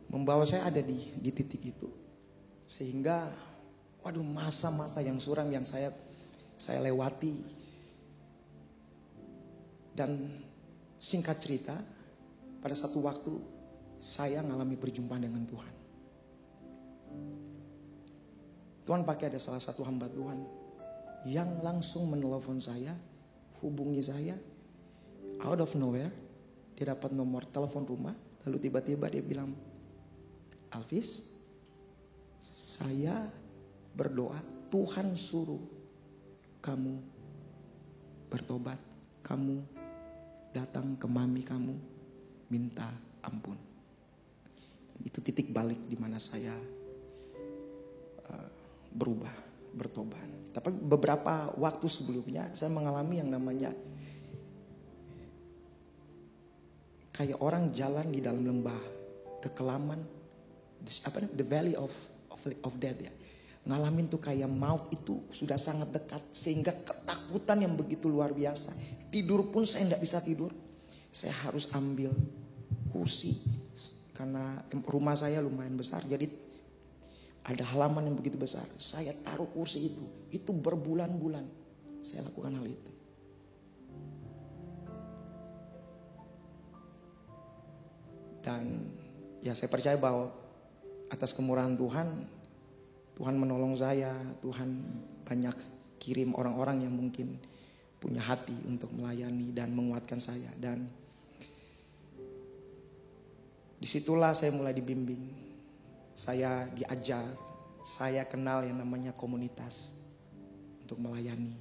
membawa saya ada di titik itu. Sehingga masa-masa yang suram yang saya lewati. Dan singkat cerita, pada satu waktu saya mengalami perjumpaan dengan Tuhan. Tuhan pakai ada salah satu hamba Tuhan yang langsung menelepon saya, hubungi saya, out of nowhere. Dia dapat nomor telepon rumah, lalu tiba-tiba dia bilang, Alvis, saya berdoa Tuhan suruh kamu bertobat, kamu datang ke mami kamu minta ampun. Itu titik balik di mana saya berubah, bertobat. Tapi beberapa waktu sebelumnya saya mengalami yang namanya kayak orang jalan di dalam lembah kekelaman, the valley of death ya. Ngalamin tuh kayak maut itu sudah sangat dekat sehingga ketakutan yang begitu luar biasa. Tidur pun saya tidak bisa tidur. Saya harus ambil kursi karena rumah saya lumayan besar, jadi ada halaman yang begitu besar. Saya taruh kursi itu berbulan-bulan saya lakukan hal itu. Dan ya saya percaya bahwa atas kemurahan Tuhan menolong saya. Tuhan banyak kirim orang-orang yang mungkin punya hati untuk melayani dan menguatkan saya. Dan disitulah saya mulai dibimbing, saya diajar, saya kenal yang namanya komunitas untuk melayani.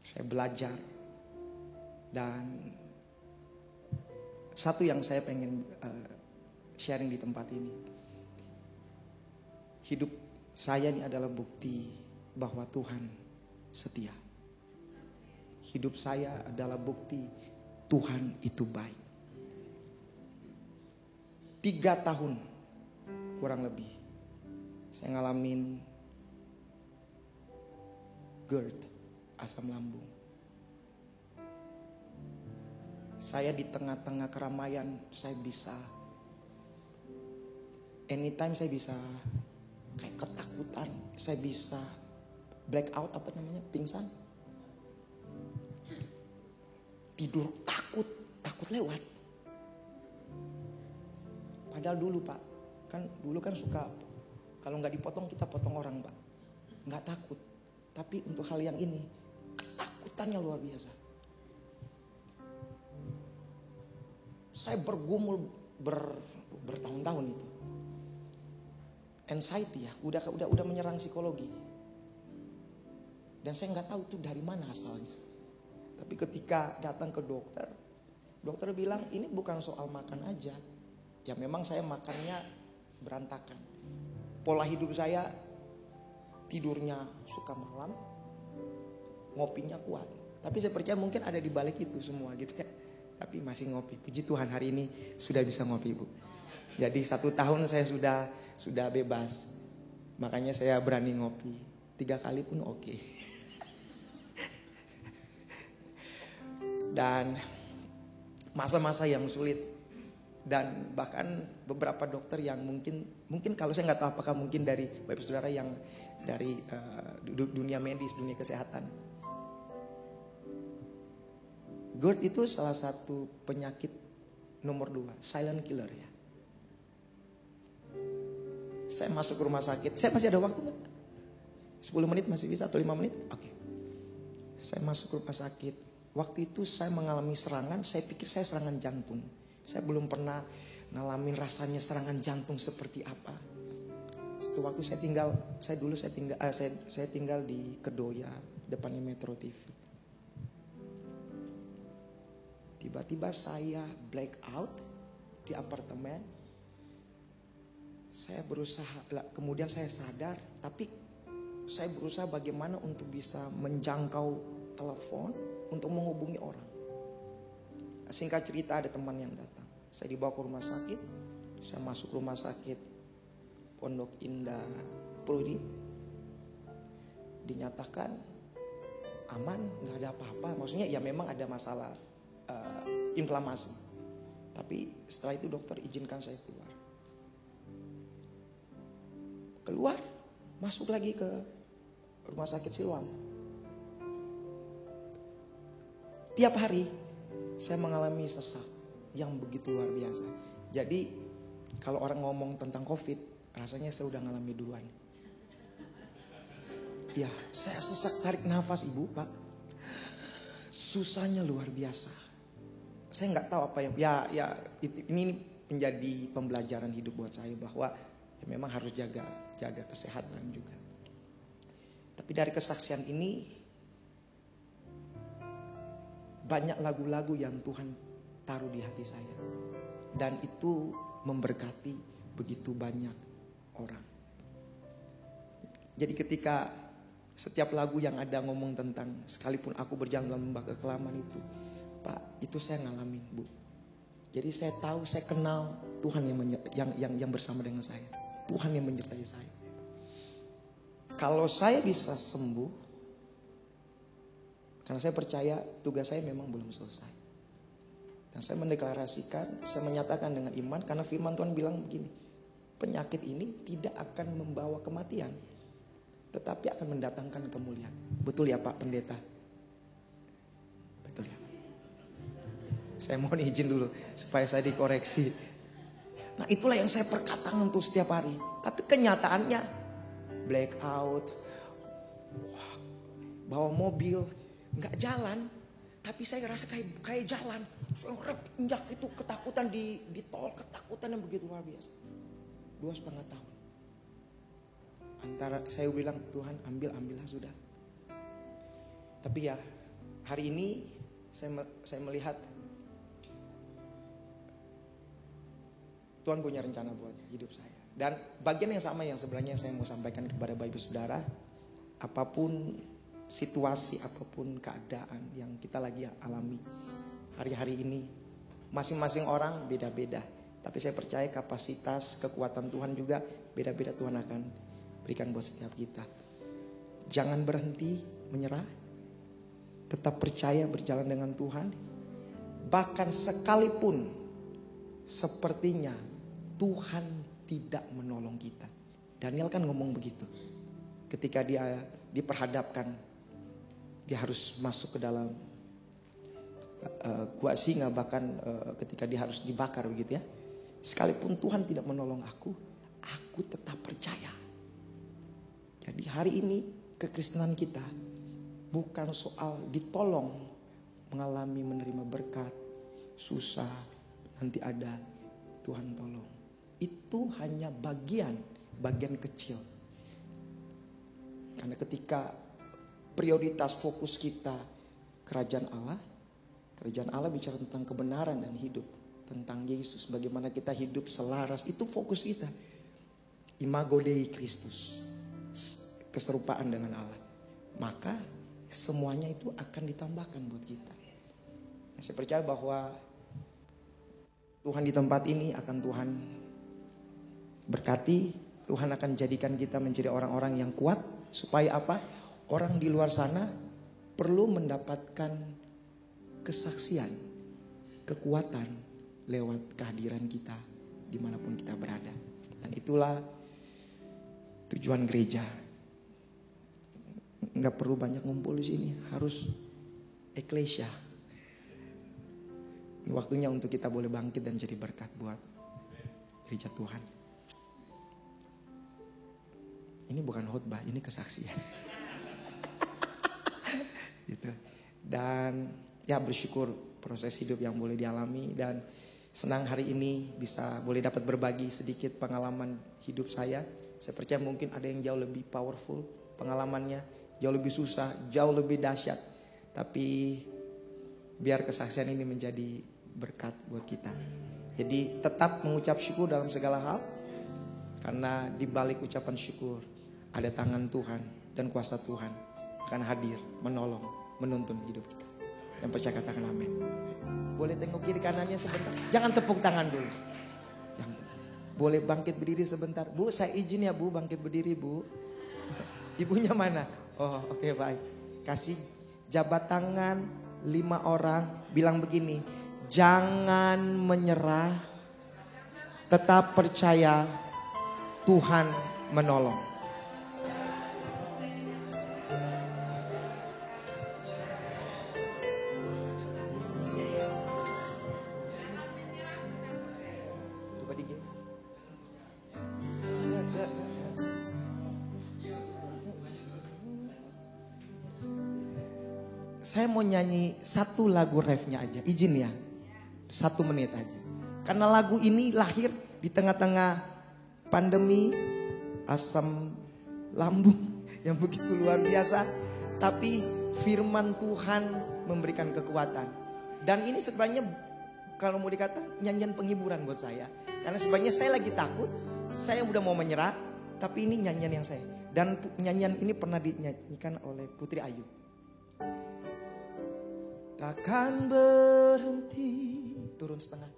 Saya belajar. Dan satu yang saya pengen sharing di tempat ini, hidup saya ini adalah bukti bahwa Tuhan setia. Hidup saya adalah bukti Tuhan itu baik. 3 tahun kurang lebih saya ngalamin GERD, asam lambung. Saya di tengah-tengah keramaian, saya bisa anytime, saya bisa kayak ketakutan, saya bisa black out, apa namanya, pingsan, tidur takut lewat. Padahal dulu Pak, dulu kan suka kalau nggak dipotong kita potong orang Pak, nggak takut. Tapi untuk hal yang ini ketakutannya luar biasa. Saya bergumul bertahun-tahun itu. Anxiety ya, udah menyerang psikologi. Dan saya nggak tahu tuh dari mana asalnya. Tapi ketika datang ke dokter bilang ini bukan soal makan aja. Ya memang saya makannya berantakan. Pola hidup saya, tidurnya suka malam, ngopinya kuat. Tapi saya percaya mungkin ada di balik itu semua gitu ya. Tapi masih ngopi. Puji Tuhan hari ini sudah bisa ngopi Bu. Jadi 1 tahun saya sudah bebas. Makanya saya berani ngopi. 3 kali pun oke. Dan masa-masa yang sulit. Dan bahkan beberapa dokter yang mungkin kalau saya nggak tahu apakah mungkin dari Bapak Saudara yang dari dunia medis, dunia kesehatan. GERD itu salah satu penyakit nomor 2, silent killer ya. Saya masuk ke rumah sakit, saya masih ada waktu nggak? 10 menit masih bisa atau 5 menit? Oke. Saya masuk ke rumah sakit. Waktu itu saya mengalami serangan, saya pikir saya serangan jantung. Saya belum pernah ngalamin rasanya serangan jantung seperti apa. Setelah waktu saya tinggal di Kedoya, depannya Metro TV. Tiba-tiba saya black out di apartemen. Saya berusaha, kemudian saya sadar, tapi saya berusaha bagaimana untuk bisa menjangkau telepon untuk menghubungi orang. Singkat cerita ada teman yang datang. Saya dibawa ke rumah sakit. Saya masuk rumah sakit Pondok Indah Prodi. Dinyatakan aman, nggak ada apa-apa. Maksudnya ya memang ada masalah inflamasi. Tapi setelah itu dokter izinkan saya keluar, masuk lagi ke rumah sakit Siloam. Tiap hari saya mengalami sesak yang begitu luar biasa. Jadi kalau orang ngomong tentang COVID, rasanya saya udah ngalami duluan. Ya, saya sesak tarik nafas Ibu, Pak. Susahnya luar biasa. Saya nggak tahu apa yang ini menjadi pembelajaran hidup buat saya bahwa ya memang harus jaga kesehatan juga. Tapi dari kesaksian ini banyak lagu-lagu yang Tuhan taruh di hati saya dan itu memberkati begitu banyak orang. Jadi ketika setiap lagu yang ada ngomong tentang sekalipun aku berjalan dalam lembah kekelaman itu, Pak, itu saya ngalamin Bu. Jadi saya tahu, saya kenal Tuhan yang bersama dengan saya. Tuhan yang menyertai saya. Kalau saya bisa sembuh, karena saya percaya tugas saya memang belum selesai. Dan saya mendeklarasikan, saya menyatakan dengan iman, karena firman Tuhan bilang begini, penyakit ini tidak akan membawa kematian, tetapi akan mendatangkan kemuliaan. Betul ya Pak Pendeta? Betul ya. Saya mohon izin dulu supaya saya dikoreksi. Nah itulah yang saya perkatakan untuk setiap hari. Tapi kenyataannya black out, bawa mobil, nggak jalan, tapi saya ngerasa kayak jalan. Saya injak itu ketakutan di tol, ketakutan yang begitu luar biasa. 2,5 tahun. Antara saya bilang, Tuhan ambillah sudah. Tapi ya hari ini saya melihat Tuhan punya rencana buat hidup saya. Dan bagian yang sama yang sebenarnya saya mau sampaikan kepada Bapak Ibu Saudara, apapun situasi, apapun keadaan yang kita lagi alami hari-hari ini, masing-masing orang beda-beda. Tapi saya percaya kapasitas kekuatan Tuhan juga beda-beda, Tuhan akan berikan buat setiap kita. Jangan berhenti menyerah, tetap percaya berjalan dengan Tuhan. Bahkan sekalipun sepertinya Tuhan tidak menolong kita. Daniel kan ngomong begitu. Ketika dia diperhadapkan, dia harus masuk ke dalam gua singa, bahkan ketika dia harus dibakar begitu ya. Sekalipun Tuhan tidak menolong aku tetap percaya. Jadi hari ini kekristenan kita bukan soal ditolong, mengalami menerima berkat, susah, nanti ada Tuhan tolong. Itu hanya bagian kecil. Karena ketika prioritas fokus kita kerajaan Allah bicara tentang kebenaran dan hidup, tentang Yesus, bagaimana kita hidup selaras, itu fokus kita. Imago Dei Christus, keserupaan dengan Allah. Maka semuanya itu akan ditambahkan buat kita. Saya percaya bahwa Tuhan di tempat ini akan Tuhan berkati. Tuhan akan jadikan kita menjadi orang-orang yang kuat. Supaya apa? Orang di luar sana perlu mendapatkan kesaksian, kekuatan lewat kehadiran kita dimanapun kita berada. Dan itulah tujuan gereja. Nggak perlu banyak ngumpul di sini, harus eklesia. Ini waktunya untuk kita boleh bangkit dan jadi berkat buat gereja Tuhan. Ini bukan khotbah, ini kesaksian. Gitu. Dan ya bersyukur proses hidup yang boleh dialami, dan senang hari ini bisa boleh dapat berbagi sedikit pengalaman hidup saya. Saya percaya mungkin ada yang jauh lebih powerful pengalamannya, jauh lebih susah, jauh lebih dahsyat. Tapi biar kesaksian ini menjadi berkat buat kita. Jadi tetap mengucap syukur dalam segala hal, karena di balik ucapan syukur ada tangan Tuhan dan kuasa Tuhan akan hadir, menolong, menuntun hidup kita. Yang percaya katakan amin. Boleh tengok kiri kanannya sebentar. Jangan tepuk tangan dulu. Jangan tepuk. Boleh bangkit berdiri sebentar. Bu, saya izin ya Bu, bangkit berdiri Bu. Ibunya mana? Oh oke, baik. Kasih jabat tangan 5 orang. Bilang begini, jangan menyerah, tetap percaya Tuhan menolong. Saya mau nyanyi satu lagu refnya aja, izin ya, 1 menit aja. Karena lagu ini lahir di tengah-tengah pandemi, asam lambung yang begitu luar biasa. Tapi firman Tuhan memberikan kekuatan. Dan ini sebenarnya kalau mau dikata nyanyian penghiburan buat saya. Karena sebenarnya saya lagi takut, saya udah mau menyerah, tapi ini nyanyian yang saya. Dan nyanyian ini pernah dinyanyikan oleh Putri Ayu. Takkan berhenti, turun setengah.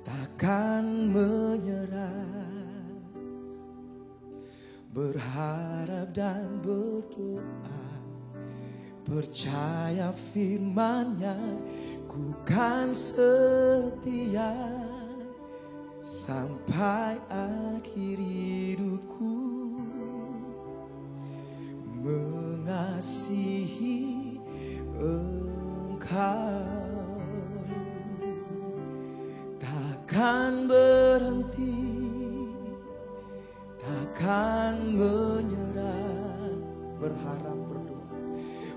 Takkan menyerah, berharap dan berdoa, percaya firman-Nya, ku kan setia sampai akhir hidupku, mengasihi Engkau. Takkan berhenti, takkan menyerah, berharap berdoa,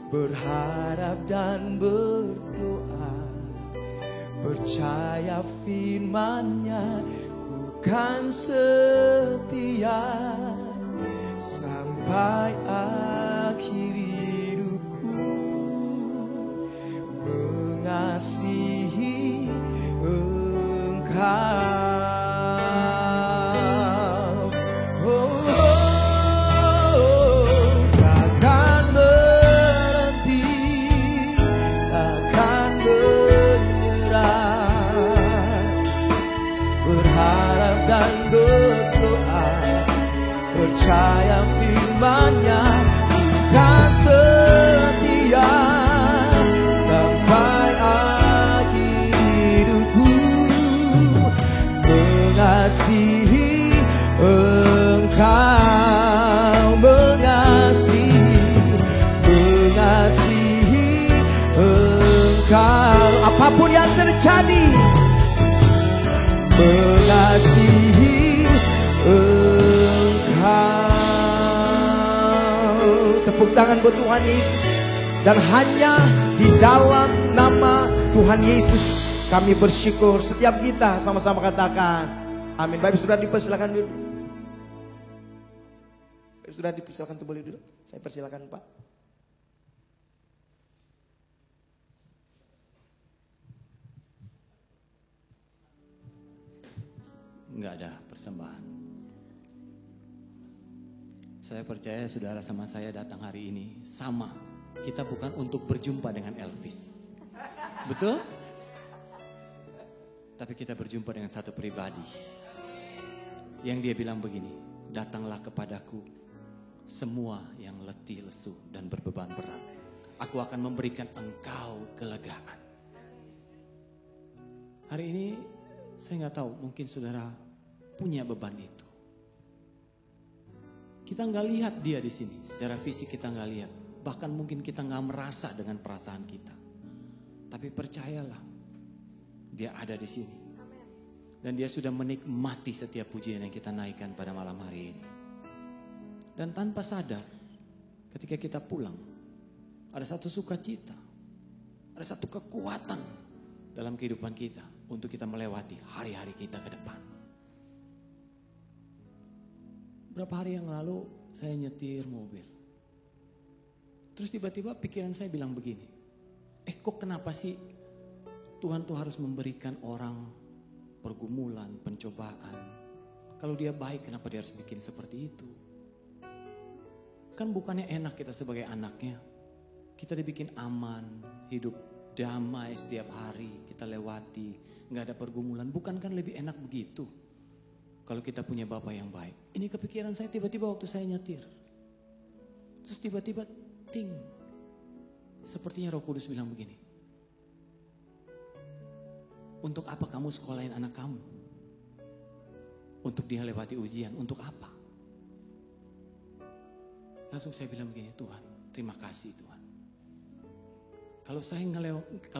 berharap dan berdoa, percaya firman-Nya, ku kan setia sampai akhir hidupku, mengasihi Engkau. Percaya firman-Nya, kan setia sampai akhir hidupku, mengasihi Engkau, mengasihi Engkau, apapun yang terjadi, mengasihi Engkau. Tepuk tangan buat Tuhan Yesus. Dan hanya di dalam nama Tuhan Yesus kami bersyukur. Setiap kita sama-sama katakan amin. Bapak Saudara dipersilakan dulu. Bapak Saudara dipersilakan tuh boleh dulu. Saya persilakan Pak. Enggak ada persembahan. Saya percaya saudara sama saya datang hari ini sama. Kita bukan untuk berjumpa dengan Elvis. Betul? Tapi kita berjumpa dengan satu pribadi. Yang dia bilang begini, datanglah kepadaku semua yang letih, lesu dan berbeban berat. Aku akan memberikan engkau kelegaan. Hari ini saya nggak tahu, mungkin saudara punya beban itu. Kita nggak lihat dia di sini, secara fisik kita nggak lihat. Bahkan mungkin kita nggak merasa dengan perasaan kita. Tapi percayalah, dia ada di sini. Dan dia sudah menikmati setiap pujian yang kita naikkan pada malam hari ini. Dan tanpa sadar, ketika kita pulang, ada satu sukacita, ada satu kekuatan dalam kehidupan kita untuk kita melewati hari-hari kita ke depan. Berapa hari yang lalu saya nyetir mobil. Terus tiba-tiba pikiran saya bilang begini. Kok kenapa sih Tuhan tuh harus memberikan orang pergumulan, pencobaan. Kalau dia baik kenapa dia harus bikin seperti itu? Kan bukannya enak kita sebagai anaknya. Kita dibikin aman, hidup damai setiap hari. Kita lewati, gak ada pergumulan. Bukan kan lebih enak begitu? Kalau kita punya Bapa yang baik. Ini kepikiran saya tiba-tiba waktu saya nyetir. Terus tiba-tiba ting. Sepertinya Roh Kudus bilang begini. Untuk apa kamu sekolahin anak kamu? Untuk dia lewati ujian. Untuk apa? Langsung saya bilang begini, Tuhan, terima kasih Tuhan. Kalau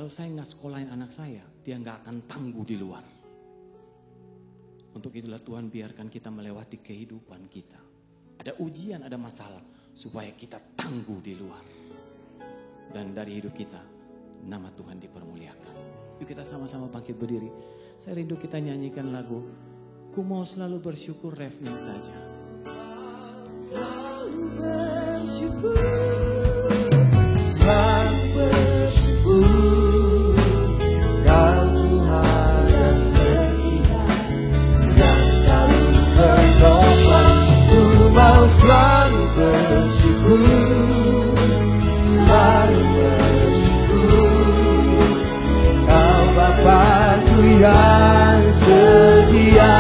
saya nggak sekolahin anak saya, dia nggak akan tangguh di luar. Untuk itulah Tuhan biarkan kita melewati kehidupan kita. Ada ujian, ada masalah. Supaya kita tangguh di luar. Dan dari hidup kita, nama Tuhan dipermuliakan. Yuk kita sama-sama bangkit berdiri. Saya rindu kita nyanyikan lagu Ku Mau Selalu Bersyukur, refnya saja. Selalu bersyukur, selalu bersyukur. Kau Tuhan yang setia, yang selalu menolong. Ku mau selalu bersyukur, selalu bersyukur. Kau Bapa-Ku yang setia.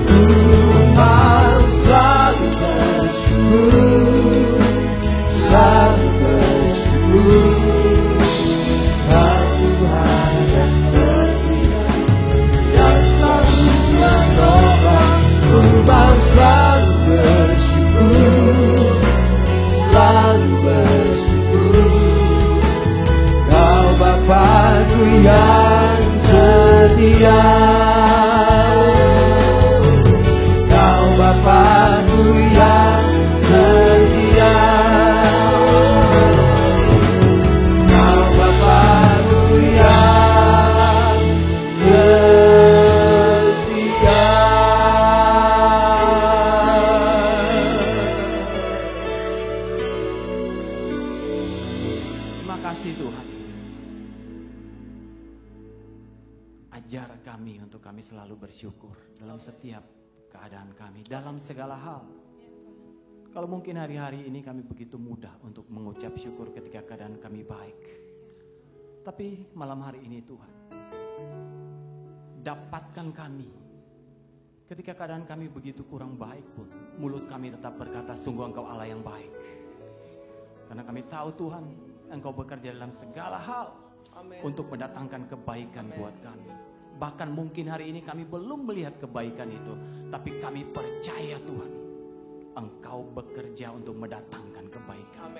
Ku mau selalu bersyukur, selalu bersyukur. Kau Tuhan yang setia, yang selalu menolong. Ku mau selalu bersyukur, selalu bersyukur. Kau Bapa-Ku yang setia. Kau Bapa-Ku yang setia. ajar kami untuk kami selalu bersyukur dalam setiap keadaan kami, dalam segala hal. Kalau mungkin hari-hari ini kami begitu mudah untuk mengucap syukur ketika keadaan kami baik. Tapi malam hari ini Tuhan, dapatkan kami ketika keadaan kami begitu kurang baik pun, mulut kami tetap berkata, sungguh Engkau Allah yang baik. Karena kami tahu Tuhan, Engkau bekerja dalam segala hal untuk mendatangkan kebaikan buat kami. Bahkan mungkin hari ini kami belum melihat kebaikan itu, tapi kami percaya Tuhan, Engkau bekerja untuk mendatangkan kebaikan.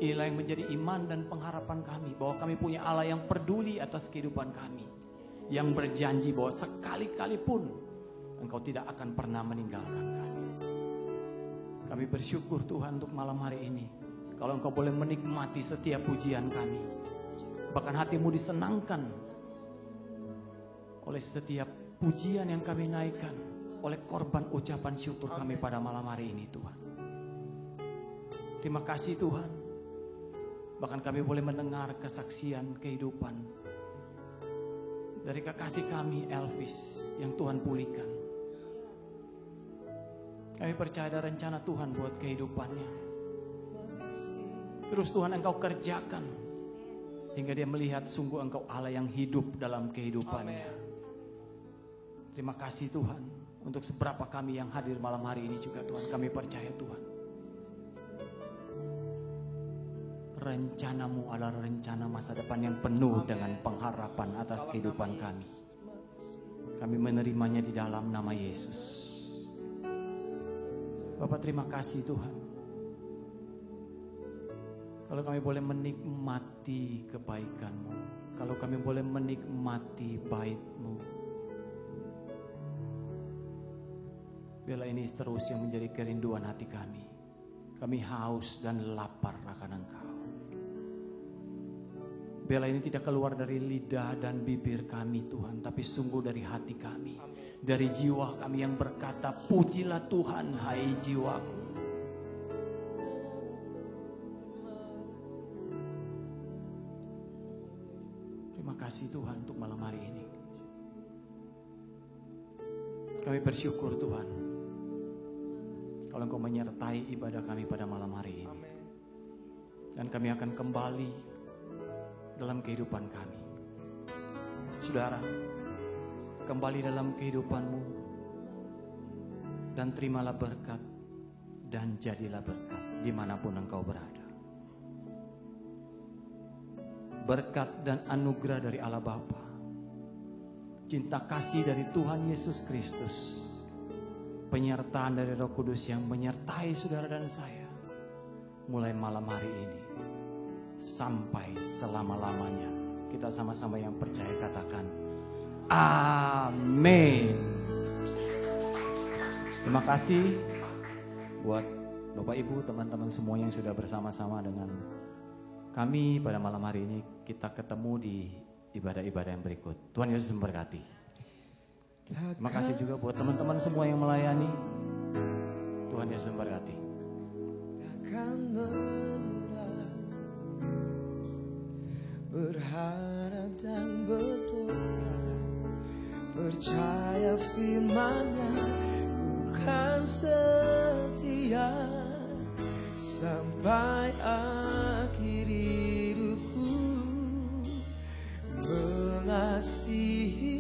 Inilah yang menjadi iman dan pengharapan kami, bahwa kami punya Allah yang peduli atas kehidupan kami, yang berjanji bahwa sekali-kali pun Engkau tidak akan pernah meninggalkan kami. Kami bersyukur Tuhan untuk malam hari ini. Kalau Engkau boleh menikmati setiap pujian kami, bahkan hatimu disenangkan oleh setiap pujian yang kami naikkan, oleh korban ucapan syukur kami pada malam hari ini Tuhan. Terima kasih Tuhan. Bahkan kami boleh mendengar kesaksian kehidupan dari kekasih kami Elvis yang Tuhan pulihkan. Kami percaya ada rencana Tuhan buat kehidupannya. Terus Tuhan Engkau kerjakan hingga dia melihat sungguh Engkau Allah yang hidup dalam kehidupannya. Terima kasih Tuhan untuk seberapa kami yang hadir malam hari ini juga Tuhan. Kami percaya Tuhan, rencanamu adalah rencana masa depan yang penuh dengan pengharapan atas kehidupan kami. Kami menerimanya di dalam nama Yesus. Bapak terima kasih Tuhan. Kalau kami boleh menikmati kebaikan-Mu, kalau kami boleh menikmati bait-Mu, biarlah ini terus yang menjadi kerinduan hati kami. Kami haus dan lapar akan Engkau. Biarlah ini tidak keluar dari lidah dan bibir kami Tuhan, tapi sungguh dari hati kami, dari jiwa kami yang berkata, pujilah Tuhan hai jiwaku. Terima kasih Tuhan untuk malam hari ini. Kami bersyukur Tuhan kalau Engkau menyertai ibadah kami pada malam hari ini. Dan kami akan kembali dalam kehidupan kami. Saudara, kembali dalam kehidupan-Mu dan terimalah berkat dan jadilah berkat dimanapun engkau berada. Berkat dan anugerah dari Allah Bapa, cinta kasih dari Tuhan Yesus Kristus, penyertaan dari Roh Kudus yang menyertai saudara dan saya mulai malam hari ini sampai selama-lamanya. Kita sama-sama yang percaya katakan amin. Terima kasih buat Bapak Ibu, teman-teman semua yang sudah bersama-sama dengan kami pada malam hari ini. Kita ketemu di ibadah-ibadah yang berikut. Tuhan Yesus memberkati. Terima kasih juga buat teman-teman semua yang melayani. Tuhan Yesus memberkati. Takkan menyerah, berharap dan berdoa, percaya firman-Nya, bukan setia sampai akhir hidupku, mengasihi